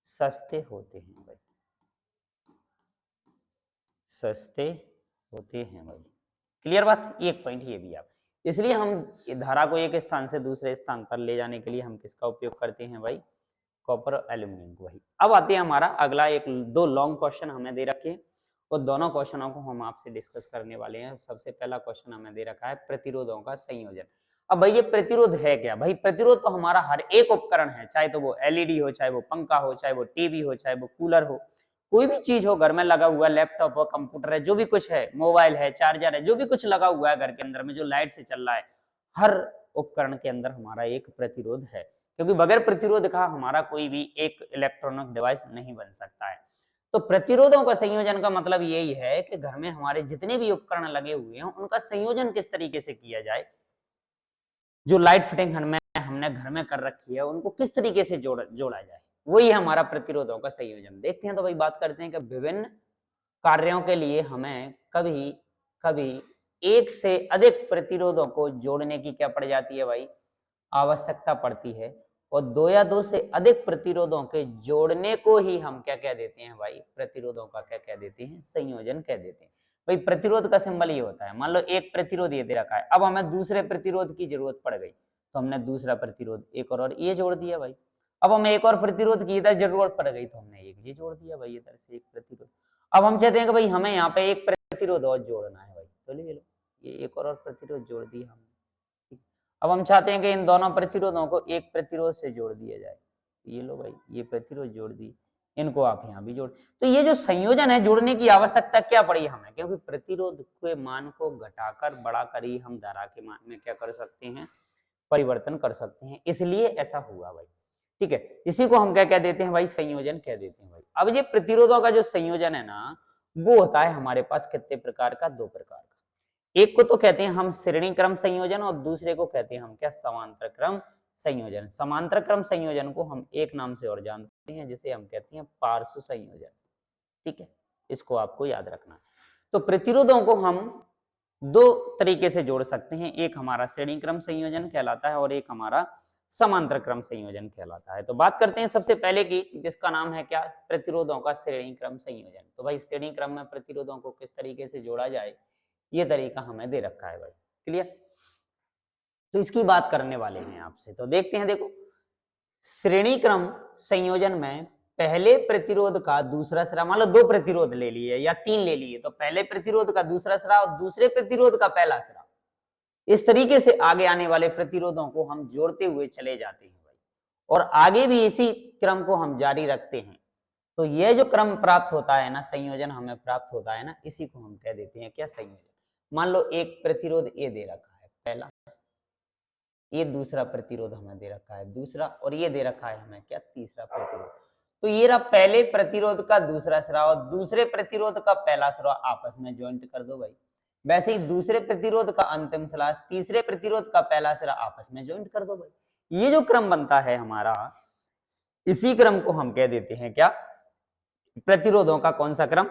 सस्ते होते हैं भाई, सस्ते होते हैं भाई। क्लियर बात, एक पॉइंट ये भी आप, इसलिए हम धारा को एक स्थान से दूसरे स्थान पर ले जाने के लिए हम किसका उपयोग करते हैं भाई, कॉपर और एल्यूमिनियम को भाई। अब आते हैं हमारा अगला, एक दो लॉन्ग क्वेश्चन हमें दे रखे हैं, और दोनों क्वेश्चनों को हम आपसे डिस्कस करने वाले हैं। सबसे पहला क्वेश्चन हमें दे रखा है प्रतिरोधों का संयोजन। अब भाई ये प्रतिरोध है क्या भाई, प्रतिरोध तो हमारा हर एक उपकरण है, चाहे तो वो एलईडी हो, चाहे वो पंखा हो, चाहे वो टीवी हो, चाहे वो कूलर हो, कोई भी चीज हो घर में लगा हुआ, लैपटॉप हो, कंप्यूटर है, जो भी कुछ है, मोबाइल है, चार्जर है, जो भी कुछ लगा हुआ है घर के अंदर में, जो लाइट से चल रहा है, हर उपकरण के अंदर हमारा एक प्रतिरोध है, क्योंकि बगैर प्रतिरोध का हमारा कोई भी एक इलेक्ट्रॉनिक डिवाइस नहीं बन सकता है। तो प्रतिरोधों का संयोजन का मतलब यही है कि घर में हमारे जितने भी उपकरण लगे हुए हैं, उनका संयोजन किस तरीके से किया जाए, जो लाइट फिटिंग हमने घर में कर रखी है, उनको किस तरीके से जोड़ा जाए, वही हमारा प्रतिरोधों का संयोजन। देखते हैं, तो भाई बात करते हैं कि विभिन्न कार्यों के लिए हमें कभी कभी एक से अधिक प्रतिरोधों को जोड़ने की क्या पड़ जाती है भाई, आवश्यकता पड़ती है, और दो या दो से अधिक प्रतिरोधों के जोड़ने को ही हम क्या कह देते हैं भाई, प्रतिरोधों का क्या कह देते हैं, संयोजन कह देते हैं भाई। प्रतिरोध का सिंबल ये होता है, मान लो एक प्रतिरोध ये दे रखा है, अब हमें दूसरे प्रतिरोध की जरूरत पड़ गई, तो हमने दूसरा प्रतिरोध एक और ये जोड़ दिया भाई। अब हमें एक और प्रतिरोध की इधर जरूरत पड़ गई, तो हमने एक ये जोड़ दिया भाई, इधर से एक प्रतिरोध। अब हम चाहते हैं कि भाई हमें यहाँ पे एक प्रतिरोध और जोड़ना है भाई, तो ले लो, ये एक और प्रतिरोध जोड़ दिया हमने। अब हम चाहते हैं कि इन दोनों प्रतिरोधों को एक प्रतिरोध से जोड़ दिया जाए, ये लो भाई, ये प्रतिरोध जोड़ दी, इनको आप यहाँ भी जोड़। तो ये जो संयोजन है, जोड़ने की आवश्यकता क्या पड़ी हमें, क्योंकि प्रतिरोध के मान को घटाकर बढ़ाकर ही हम धारा के मान में क्या कर सकते हैं, परिवर्तन कर सकते हैं, इसलिए ऐसा हुआ भाई, ठीक है। इसी को हम क्या कह देते हैं भाई, संयोजन कह देते हैं भाई। अब ये प्रतिरोधों का जो संयोजन है ना, वो होता है हमारे पास कितने प्रकार का, दो प्रकार का। एक को तो कहते हैं हम श्रेणी क्रम संयोजन, और दूसरे को कहते हैं हम क्या, समांतर क्रम संयोजन। समांतर क्रम संयोजन को हम एक नाम से और जानते हैं, जिसे हम कहते हैं पार्श्व संयोजन, ठीक है, इसको आपको याद रखना है। तो प्रतिरोधों को हम दो तरीके से जोड़ सकते हैं, एक हमारा श्रेणी क्रम संयोजन कहलाता है, और एक हमारा समांतर क्रम संयोजन कहलाता है। तो बात करते हैं सबसे पहले की, जिसका नाम है क्या, प्रतिरोधों का श्रेणी क्रम संयोजन। तो भाई श्रेणी क्रम में प्रतिरोधों को किस तरीके से जोड़ा जाए, ये तरीका हमें दे रखा है भाई, क्लियर। तो इसकी बात करने वाले हैं आपसे, तो देखते हैं, देखो श्रेणी क्रम संयोजन में पहले प्रतिरोध का दूसरा सिरा, मान लो दो प्रतिरोध ले लिए या तीन ले लिए, तो पहले प्रतिरोध का दूसरा सिरा और दूसरे प्रतिरोध का पहला सिरा, इस तरीके से आगे आने वाले प्रतिरोधों को हम जोड़ते हुए चले जाते हैं भाई, और आगे भी इसी क्रम को हम जारी रखते हैं। तो यह जो क्रम प्राप्त होता है ना, संयोजन हमें प्राप्त होता है ना, इसी को हम कह देते हैं क्या, संयोजन। मान लो एक प्रतिरोध ये दे रखा है पहला, ये दूसरा प्रतिरोध हमें दे रखा है दूसरा, और ये दे रखा है हमें क्या, तीसरा प्रतिरोध। तो ये रहा पहले प्रतिरोध का दूसरा सिरा और दूसरे प्रतिरोध का पहला सिरा, आपस में ज्वाइंट कर दो भाई। वैसे ही दूसरे प्रतिरोध का अंतिम सिरा तीसरे प्रतिरोध का पहला सिरा आपस में ज्वाइंट कर दो भाई। ये जो क्रम बनता है हमारा, इसी क्रम को हम कह देते हैं क्या, प्रतिरोधों का कौन सा क्रम,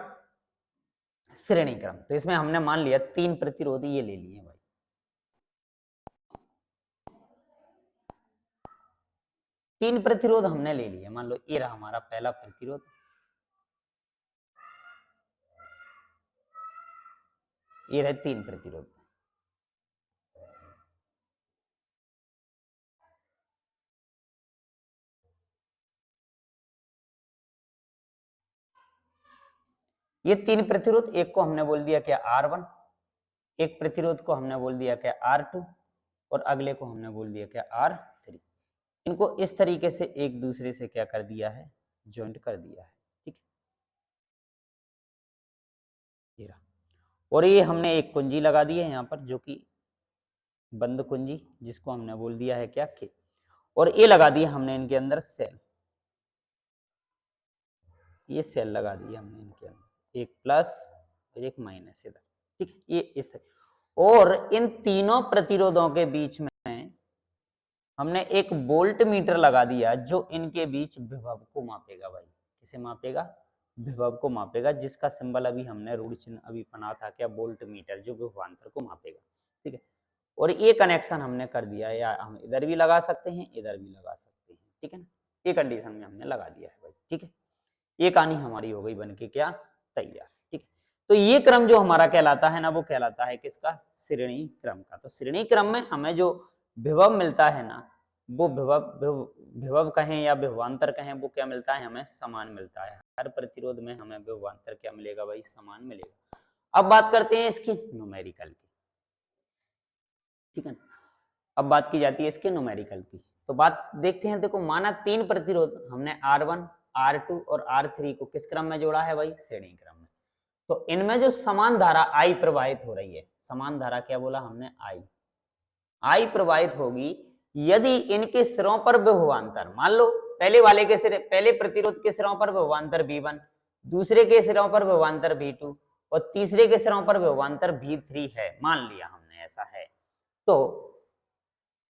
श्रेणी क्रम। तो इसमें हमने मान लिया तीन प्रतिरोध ये ले लिए भाई, तीन प्रतिरोध हमने ले लिए। मान लो ये रहा हमारा पहला प्रतिरोध, ये रहे 3 प्रतिरोध। ये 3 प्रतिरोध, एक को हमने बोल दिया क्या R1, एक प्रतिरोध को हमने बोल दिया क्या R2 और अगले को हमने बोल दिया क्या R3। इनको इस तरीके से एक दूसरे से क्या कर दिया है, ज्वाइंट कर दिया है, ठीक है। ये रहा, और ये हमने एक कुंजी लगा दी है यहाँ पर, जो कि बंद कुंजी, जिसको हमने बोल दिया है क्या के, और ये लगा दिया हमने इनके अंदर सेल, ये सेल लगा दिया हमने इनके अंदर, एक प्लस और एक माइनस इधर, ठीक है। ये इस तरह, और इन तीनों प्रतिरोधों के बीच में हमने एक वोल्ट मीटर लगा दिया, जो इनके बीच विभव को मापेगा भाई। किसे मापेगा? विभव को मापेगा, जिसका सिंबल अभी हमने ऋण चिन्ह अभी बना था क्या, वोल्ट मीटर, जो विभवांतर को मापेगा, ठीक है। और ये कनेक्शन हमने कर दिया है, या हम इधर भी लगा सकते हैं, इधर भी लगा सकते हैं, ठीक है ना। ये कंडीशन में हमने लगा दिया है भाई, ठीक है। ये कहानी हमारी हो गई बनके क्या तैयार, ठीक है। तो ये क्रम जो हमारा कहलाता है ना, वो कहलाता है किसका? श्रेणी क्रम का। तो श्रेणी क्रम में हमें जो विभव मिलता है ना, वो विभव कहें या विभवांतर कहें, वो क्या मिलता है हमें? समान मिलता है। हर प्रतिरोध में हमें विभवांतर क्या मिलेगा भाई? समान मिलेगा। अब बात करते हैं इसकी न्यूमेरिकल की, ठीक है। अब बात की जाती है इसके न्यूमेरिकल की। तो बात देखते हैं, देखो माना 3 प्रतिरोध हमने R1, R2 और R3 को किस क्रम में जोड़ा है भाई? श्रेणी क्रम में। तो इनमें जो समान धारा I प्रवाहित हो रही है, समान धारा क्या बोला हमने? I प्रवाहित होगी यदि इनके सिरों पर विभवांतर, मान लो पहले वाले के सिरे, पहले प्रतिरोध के सिरों पर विभवांतर V1, दूसरे के सिरों पर विभवांतर V2 और तीसरे के सिरों पर विभवांतर V3 है, मान लिया हमने ऐसा है, तो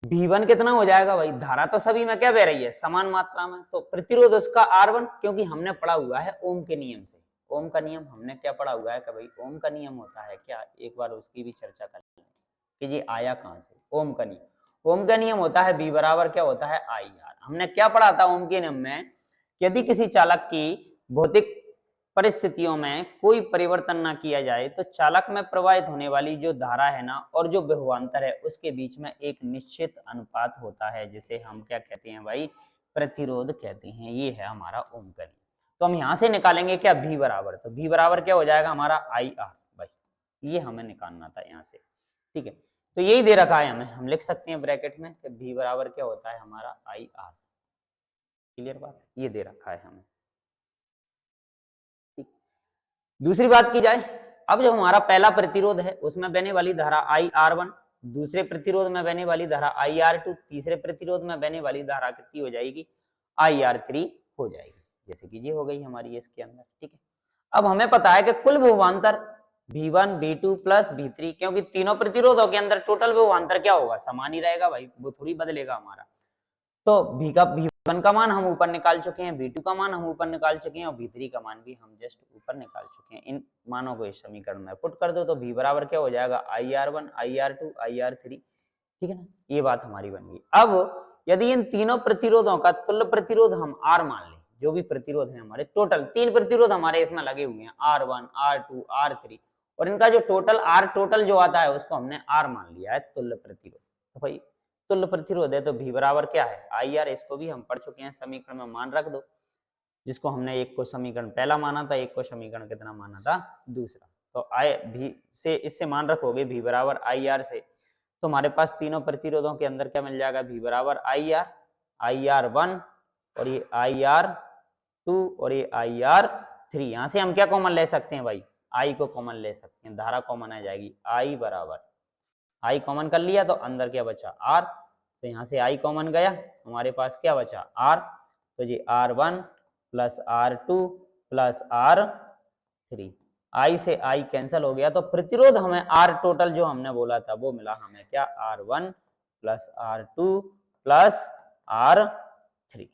V1 कितना हो जाएगा भाई? धारा तो सभी में क्या बह रही है? समान मात्रा में। तो प्रतिरोध उसका R1, क्योंकि हमने पढ़ा हुआ है ओम के नियम से। ओम का नियम हमने क्या पढ़ा हुआ है कि भाई ओम का नियम होता है क्या, एक बार उसकी भी चर्चा कर लें कि ये आया कहां से। ओम का नियम, ओम का नियम होता है V बराबर क्या होता है? IR। हमने क्या पढ़ा था ओम के नियम में? यदि किसी चालक की भौतिक परिस्थितियों में कोई परिवर्तन ना किया जाए तो चालक में प्रवाहित होने वाली जो धारा है ना, और जो विभवांतर है, उसके बीच में एक निश्चित अनुपात होता है, जिसे हम क्या कहते हैं भाई? प्रतिरोध कहते हैं। ये है हमारा ओम का नियम। तो हम यहां से निकालेंगे क्या? V बराबर, तो V बराबर क्या हो जाएगा हमारा? IR भाई। ये हमें निकालना था यहाँ से, ठीक है। तो यही दे रखा है हमें, हम लिख सकते हैं ब्रैकेट में कि V बराबर क्या होता है हमारा? IR। क्लियर बात? ये दे रखा है हमें। दूसरी बात की जाए, अब जो हमारा पहला प्रतिरोध है उसमें बहने वाली धारा IR1, दूसरे प्रतिरोध में बहने वाली धारा IR2, तीसरे प्रतिरोध में बहने वाली धारा कितनी हो जाएगी? IR3 हो जाएगी, जैसे कि ये हो गई हमारी इसके अंदर, ठीक है। अब हमें पता है कि कुल विभवांतर V1 V2 प्लस V3, क्योंकि तीनों प्रतिरोधों के अंदर टोटल विभवांतर क्या होगा? समान ही रहेगा भाई, वो थोड़ी बदलेगा हमारा। तो V1 का मान हम ऊपर निकाल चुके हैं, V2 का मान हम ऊपर निकाल चुके हैं, और V3 का मान भी हम जस्ट ऊपर निकाल चुके हैं। इन मानों को इस समीकरण में पुट कर दो तो V बराबर क्या हो जाएगा? IR1 IR2 IR3, ठीक है ना। ये बात हमारी बन गई। अब यदि इन तीनों प्रतिरोधों का तुल्य प्रतिरोध हम R मान लें, जो भी प्रतिरोध है हमारे, टोटल 3 प्रतिरोध हमारे इसमें लगे हुए हैं, R1 R2 R3, और इनका जो टोटल R टोटल जो आता है उसको हमने R मान लिया है तुल्य प्रतिरोध। तो भाई तुल्य प्रतिरोध है तो V बराबर क्या है? IR। इसको भी हम पढ़ चुके हैं, समीकरण में मान रख दो, जिसको हमने एक को समीकरण पहला माना था, एक को समीकरण कितना माना था? दूसरा। तो I भी से इससे मान रखोगे V बराबर IR से, तो हमारे पास तीनों प्रतिरोधों के अंदर क्या मिल जाएगा? V बराबर IR, IR1 और ये IR2 और ये IR3। यहाँ से हम क्या कॉमन ले सकते हैं भाई? I को कॉमन ले सकते हैं, धारा कॉमन आ जाएगी। I बराबर, I कॉमन कर लिया तो अंदर क्या बचा? R। तो यहाँ से I कॉमन गया, हमारे पास क्या बचा? R। तो ये R1 plus R2 plus R3, I से I कैंसिल हो गया, तो प्रतिरोध हमें R टोटल जो हमने बोला था वो मिला हमें क्या? R1 plus R2 plus R3।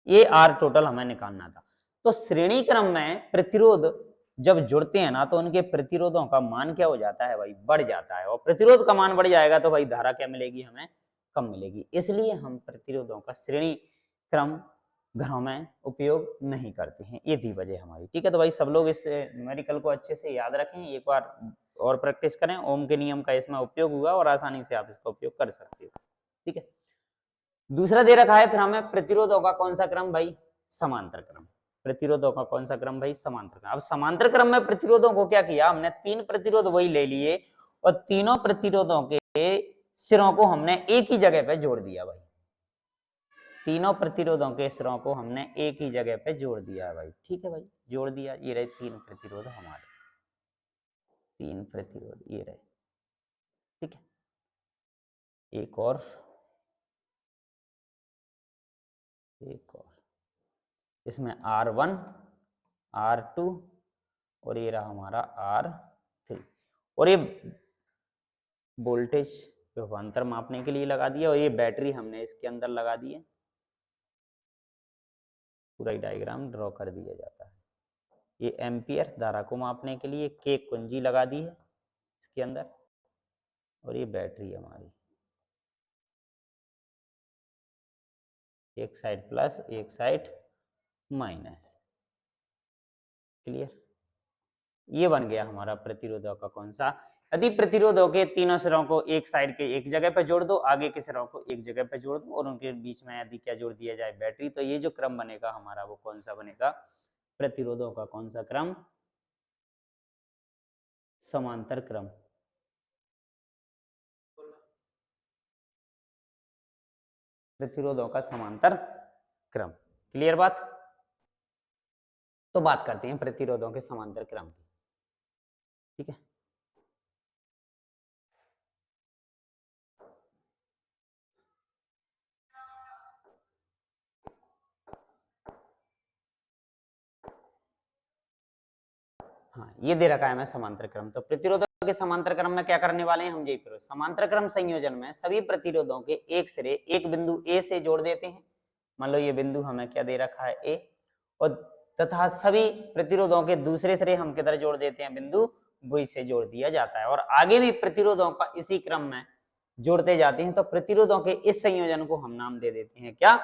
ये R टोटल हमें निकालना था। तो श्रेणी क्रम में प्रतिरोध जब जुड़ते हैं ना, तो उनके प्रतिरोधों का मान क्या हो जाता है भाई? बढ़ जाता है, और प्रतिरोध का मान बढ़ जाएगा तो भाई धारा क्या मिलेगी हमें? कम मिलेगी। इसलिए हम प्रतिरोधों का श्रेणी क्रम घरों में उपयोग नहीं करते हैं। ये थी वजह हमारी। ठीक है, तो भाई सब लोग इस न्यूमेरिकल को अच्छे से याद रखें, एक बार और प्रैक्टिस करें। ओम के नियम का इसमें उपयोग हुआ और आसानी से आप इसका उपयोग कर सकते हो। ठीक है, दूसरा दे रखा है फिर हमें प्रतिरोधों का कौन सा क्रम भाई, समांतर क्रम। प्रतिरोधों का कौन सा क्रम भाई, समांतर क्रम। अब समांतर क्रम में प्रतिरोधों को क्या किया हमने, तीन प्रतिरोध वही ले लिए और तीनों प्रतिरोधों के सिरों को हमने एक ही जगह पे जोड़ दिया भाई। तीनों प्रतिरोधों के सिरों को हमने एक ही जगह पे जोड़ दिया भाई। ठीक है भाई, जोड़ दिया। ये रहे तीन प्रतिरोध हमारे, तीन प्रतिरोध ये रहे। ठीक है, एक और इसमें R1 R2 और ये रहा हमारा R3 और ये वोल्टेज विभवांतर मापने के लिए लगा दिया और ये बैटरी हमने इसके अंदर लगा दी है। पूरा ही डायग्राम ड्रॉ कर दिया जाता है। ये एम्पियर धारा को मापने के लिए के कुंजी लगा दी है इसके अंदर और ये बैटरी हमारी, एक साइड प्लस एक साइड माइनस। क्लियर, ये बन गया हमारा प्रतिरोधों का कौन सा। यदि प्रतिरोधों के तीनों सिरों को एक साइड के एक जगह पर जोड़ दो, आगे के सिरों को एक जगह पर जोड़ दो और उनके बीच में यदि क्या जोड़ दिया जाए, बैटरी, तो ये जो क्रम बनेगा हमारा वो कौन सा बनेगा, प्रतिरोधों का कौन सा क्रम, समांतर क्रम। प्रतिरोधों का समांतर क्रम। क्लियर बात। तो बात करते हैं प्रतिरोधों के समांतर क्रम की। ठीक है, हाँ ये दे रखा है हमें समांतर क्रम। तो प्रतिरोधों के समांतर क्रम में क्या करने वाले हैं हम, यही करो। समांतर क्रम संयोजन में सभी प्रतिरोधों के एक सिरे एक बिंदु ए से जोड़ देते हैं। मान लो ये बिंदु हमें क्या दे रखा है, ए, और तथा सभी प्रतिरोधों के दूसरे सिरे हम किधर जोड़ देते हैं, बिंदु बी से जोड़ दिया जाता है। और आगे भी प्रतिरोधों का इसी क्रम में जोड़ते जाते हैं। तो प्रतिरोधों के इस संयोजन को हम नाम दे देते हैं क्या,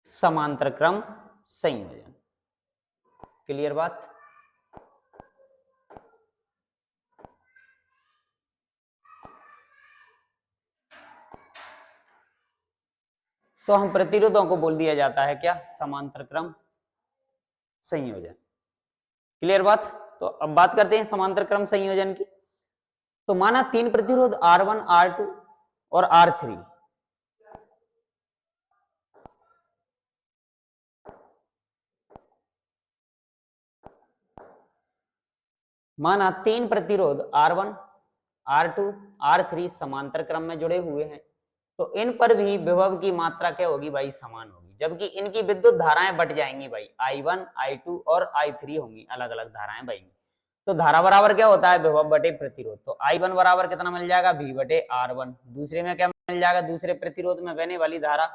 समांतर क्रम संयोजन। क्लियर बात। तो हम प्रतिरोधों को बोल दिया जाता है क्या, समांतर क्रम संयोजन। क्लियर बात। तो अब बात करते हैं समांतर क्रम संयोजन की। तो माना तीन प्रतिरोध R1 R2 और R3, माना तीन प्रतिरोध R1 R2 R3 समांतर क्रम में जुड़े हुए हैं, तो इन पर भी विभव की मात्रा क्या होगी भाई, समान होगी। जबकि इनकी विद्युत धाराएं बट जाएंगी भाई, I1 I2 और I3 होंगी, अलग अलग धाराएं बहेंगी। तो धारा बराबर क्या होता है, विभव बटे प्रतिरोध। तो I1 बराबर कितना मिल जाएगा, V बटे R1। दूसरे में क्या मिल जाएगा, दूसरे प्रतिरोध में बहने वाली धारा,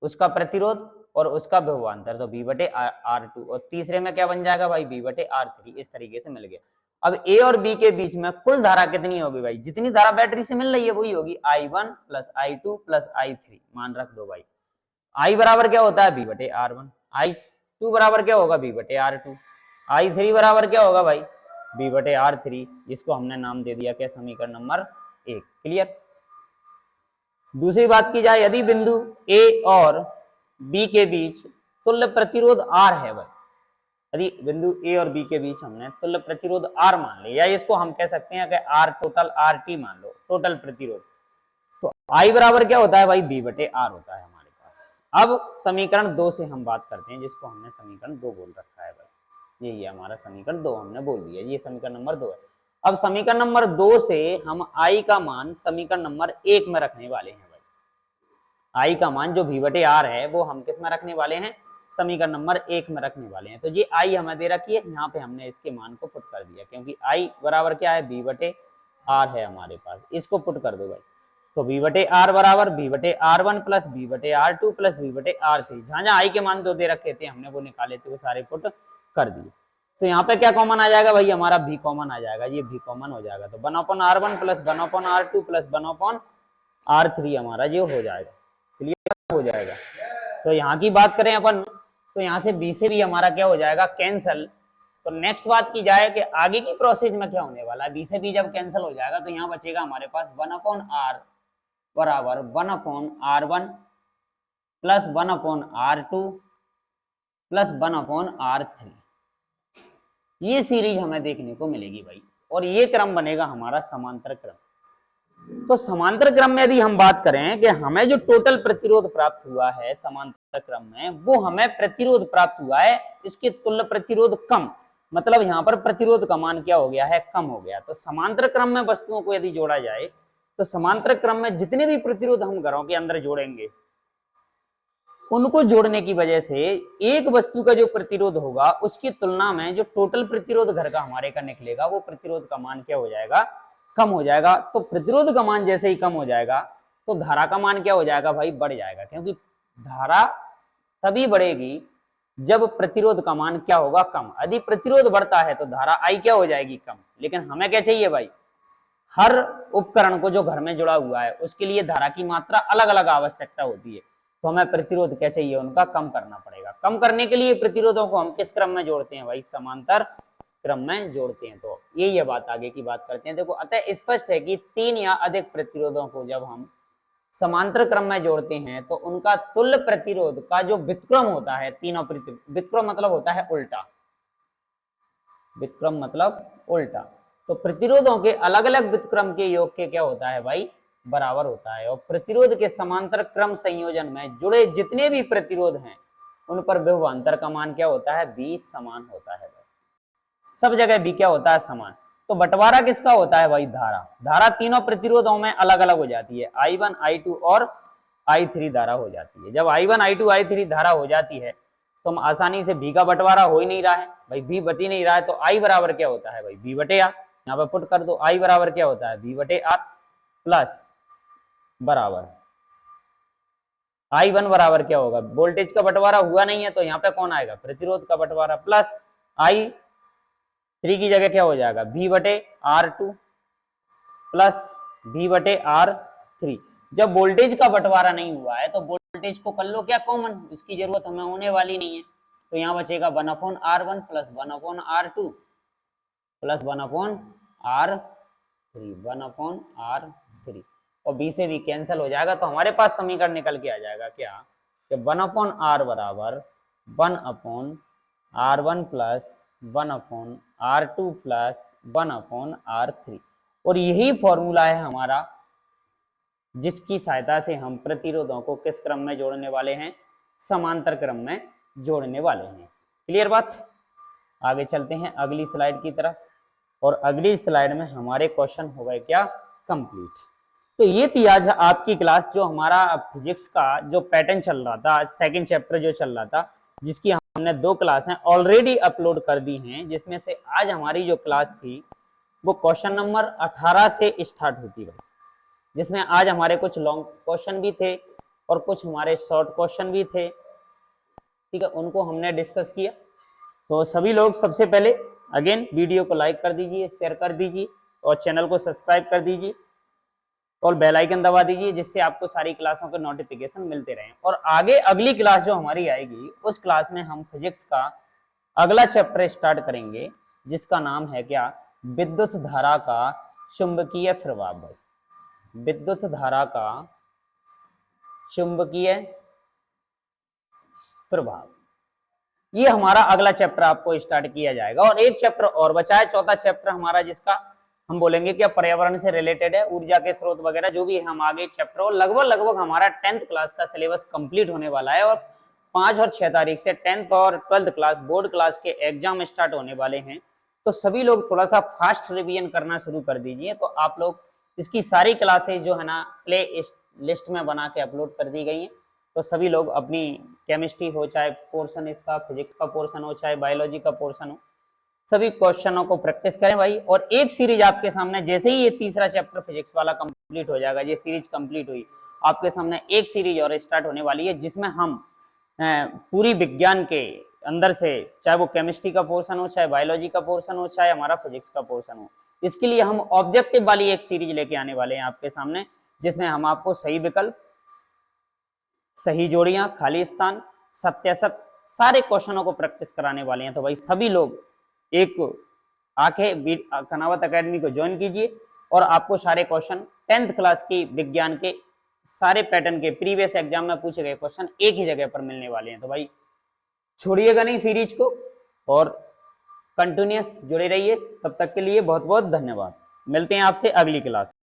उसका प्रतिरोध और उसका विभवांतर, तो V बटे R2। और तीसरे में क्या बन जाएगा भाई, V बटे R3। इस तरीके से मिल गया। अब A और B के बीच में कुल धारा कितनी होगी भाई, जितनी धारा बैटरी से मिल रही है वही होगी, I1 plus I2 plus I3। मान रख दो भाई, I बराबर क्या होता है, V बटे R1, I2 बराबर क्या होगा, V बटे R2, I3 बराबर क्या होगा भाई, V बटे R3। इसको हमने नाम दे दिया क्या, समीकरण नंबर 1। क्लियर। दूसरी बात की जाए, यदि बिंदु A और B के बीच तुल्य प्रतिरोध R है भाई, यदि बिंदु A और B के बीच हमने तुल्य प्रतिरोध R मान लिया, या इसको हम कह सकते हैं कि R टोटल RT मान लो, टोटल प्रतिरोध, तो I बराबर क्या होता है भाई, B बटे R होता है हमारे पास। अब समीकरण 2 से हम बात करते हैं, जिसको हमने समीकरण 2 बोल रखा है भाई, यही है हमारा समीकरण 2, हमने बोल दिया, ये समीकरण नंबर 2 है। अब समीकरण नंबर 2 से हम I का मान समीकरण नंबर 1 में रखने वाले हैं भाई। I का मान जो V बटे R है वो हम किस में रखने वाले हैं, समीकरण नंबर 1 में रखने वाले हैं। तो ये I हमें दे रखी है, यहाँ पे हमने इसके मान को पुट कर दिया, क्योंकि I बराबर क्या है, V बटे R है हमारे पास। इसको पुट कर दो भाई, तो V बटे R बराबर V बटे R1 प्लस V बटे R2 प्लस V बटे R3। जहां जहां I के मान 2 दे रखे थे हमने वो निकाले थे, वो सारे पुट कर दिए। तो यहाँ पे क्या कॉमन आ जाएगा भाई, हमारा V कॉमन आ जाएगा, ये V कॉमन हो जाएगा। तो 1/R1 plus 1/R2 plus 1/R3 हमारा ये हो जाएगा। क्लियर। हो जाएगा। तो यहाँ की बात करें अपन, तो यहाँ से बी से भी हमारा क्या हो जाएगा, कैंसल। तो नेक्स्ट बात की जाए कि आगे की प्रोसेस में क्या होने वाला है, बी से बी जब कैंसिल हो जाएगा तो यहाँ बचेगा हमारे पास 1/r बराबर 1/r1 plus 1/r2 plus 1/r3। ये सीरीज हमें देखने को मिलेगी भाई, और ये क्रम बनेगा हमारा समांतर क्रम। तो समांतर क्रम में यदि हम बात करें कि हमें जो टोटल प्रतिरोध प्राप्त हुआ है समांतर क्रम में, वो हमें प्रतिरोध प्राप्त हुआ है इसके तुल्य प्रतिरोध कम, मतलब यहाँ पर प्रतिरोध का मान क्या हो गया है, कम हो गया। तो समांतर क्रम में वस्तुओं को यदि जोड़ा जाए तो समांतर क्रम में जितने भी प्रतिरोध हम घरों के अंदर जोड़ेंगे, उनको जोड़ने की वजह से एक वस्तु का जो प्रतिरोध होगा उसकी तुलना में जो टोटल प्रतिरोध घर का हमारे का निकलेगा, वो प्रतिरोध का मान क्या हो जाएगा, कम हो जाएगा। तो प्रतिरोध का मान जैसे ही कम हो जाएगा तो धारा का मान क्या हो जाएगा भाई, बढ़ जाएगा, क्योंकि धारा तभी बढ़ेगी जब प्रतिरोध का मान क्या होगा, कम। यदि प्रतिरोध बढ़ता है तो धारा आई क्या हो जाएगी, कम। लेकिन हमें क्या चाहिए भाई, हर उपकरण को जो घर में जुड़ा हुआ है उसके लिए धारा की मात्रा अलग अलग आवश्यकता होती है, तो हमें प्रतिरोध क्या चाहिए, उनका कम करना पड़ेगा। कम करने के लिए प्रतिरोधों को हम किस क्रम में जोड़ते हैं भाई, समांतर क्रम में जोड़ते हैं। तो ये बात आगे की बात करते हैं। देखो, अतः स्पष्ट है कि 3 या अधिक प्रतिरोधों को जब हम समांतर क्रम में जोड़ते हैं तो उनका तुल्य प्रतिरोध का जो व्युत्क्रम होता है, तीनों प्रतिरोध, व्युत्क्रम मतलब होता है उल्टा, व्युत्क्रम मतलब उल्टा। तो प्रतिरोधों के अलग अलग व्युत्क्रम के योग के क्या होता है भाई, बराबर होता है। और प्रतिरोध के समांतर क्रम संयोजन में जुड़े जितने भी प्रतिरोध हैं उन पर विभवांतर का मान क्या होता है, बी समान होता है। सब जगह बी क्या होता है, समान। तो बंटवारा किसका होता है भाई, धारा। धारा तीनों प्रतिरोधों में अलग अलग हो जाती है, I1 I2 और I3 धारा हो जाती है। जब I1 I2 I3 धारा हो जाती है तो हम आसानी से बी का बंटवारा हो ही नहीं रहा है भाई, बी बट ही नहीं रहा है, तो I बराबर क्या होता है भाई, बी बटे आर। यहाँ पे पुट कर दो, I बराबर क्या होता है, बी बटे आर प्लस बराबर I1 बराबर क्या होगा, वोल्टेज का बंटवारा हुआ नहीं है तो यहाँ पे कौन आएगा, प्रतिरोध का बंटवारा, प्लस I3 की जगह क्या हो जाएगा, V बटे R2 प्लस V बटे R3। जब वोल्टेज का बंटवारा नहीं हुआ है तो वोल्टेज को कर लो क्या कॉमन, इसकी जरूरत हमें होने वाली नहीं है। तो यहाँ बचेगा 1/R1 plus 1/R2 plus 1/R3 और बी से भी कैंसिल हो जाएगा। तो हमारे पास समीकरण निकल के आ जाएगा क्या, कि 1/R बराबर 1/R1 plus 1/R2 plus 1/R3। और यही फॉर्मूला है हमारा जिसकी सहायता से हम प्रतिरोधों को किस क्रम में जोड़ने वाले हैं, समांतर क्रम में जोड़ने वाले हैं। क्लियर बात। आगे चलते हैं अगली स्लाइड की तरफ, और अगली स्लाइड में हमारे क्वेश्चन हो गए क्या, कंप्लीट। तो ये थी आज आपकी क्लास, जो हमारा फिजिक्स का जो पैटर्न चल रहा था, सेकंड चैप्टर जो चल रहा था, जिसकी हमने 2 क्लासें ऑलरेडी अपलोड कर दी हैं, जिसमें से आज हमारी जो क्लास थी वो क्वेश्चन नंबर 18 से स्टार्ट होती है, जिसमें आज हमारे कुछ लॉन्ग क्वेश्चन भी थे और कुछ हमारे शॉर्ट क्वेश्चन भी थे, ठीक है, उनको हमने डिस्कस किया। तो सभी लोग सबसे पहले अगेन वीडियो को लाइक कर दीजिए, शेयर कर दीजिए और चैनल को सब्सक्राइब कर दीजिए और बेल आइकन दबा दीजिए, जिससे आपको सारी क्लासों के नोटिफिकेशन मिलते रहें। और आगे अगली क्लास जो हमारी आएगी उस क्लास में हम फिजिक्स का अगला चैप्टर स्टार्ट करेंगे, जिसका नाम है क्या, विद्युत धारा का चुंबकीय प्रभाव। विद्युत धारा का चुंबकीय प्रभाव, ये हमारा अगला चैप्टर आपको स्टार्ट किया जाएगा। और एक चैप्टर और बचा है, चौथा चैप्टर हमारा, जिसका हम बोलेंगे क्या पर्यावरण से रिलेटेड है, ऊर्जा के स्रोत वगैरह जो भी है, हम आगे चैप्टर, और लगभग हमारा 10th क्लास का सिलेबस कंप्लीट होने वाला है। और 5 और 6 तारीख से 10th और 12th क्लास बोर्ड क्लास के एग्जाम स्टार्ट होने वाले हैं। तो सभी लोग थोड़ा सा फास्ट रिवीजन करना शुरू कर दीजिए। तो आप लोग इसकी सारी क्लासेज जो है ना प्ले लिस्ट में बना के अपलोड कर दी गई है, तो सभी लोग अपनी केमिस्ट्री हो, चाहे पोर्शन इसका फिजिक्स का पोर्शन हो, चाहे बायोलॉजी का पोर्शन हो, सभी क्वेश्चनों को प्रैक्टिस करें भाई। और एक सीरीज आपके सामने, जैसे ही ये तीसरा चैप्टर फिजिक्स वाला कंप्लीट हो जाएगा, ये सीरीज कंप्लीट हुई, आपके सामने एक सीरीज और स्टार्ट होने वाली है, जिसमें हम पूरी विज्ञान के अंदर से, चाहे वो केमिस्ट्री का पोर्शन हो, चाहे बायोलॉजी का पोर्शन हो, चाहे हमारा फिजिक्स का पोर्शन हो, इसके लिए हम ऑब्जेक्टिव वाली एक सीरीज लेके आने वाले हैं आपके सामने, जिसमें हम आपको सही विकल्प, सही जोड़ियां, खाली स्थान, सत्य असत्य, सारे क्वेश्चनों को प्रैक्टिस कराने वाले हैं। तो भाई सभी लोग एक आके कनावत एकेडमी को ज्वाइन कीजिए और आपको सारे क्वेश्चन 10th क्लास की विज्ञान के सारे पैटर्न के प्रीवियस एग्जाम में पूछे गए क्वेश्चन एक ही जगह पर मिलने वाले हैं। तो भाई छोड़िएगा नहीं सीरीज को और कंटिन्यूअस जुड़े रहिए। तब तक के लिए बहुत बहुत धन्यवाद। मिलते हैं आपसे अगली क्लास।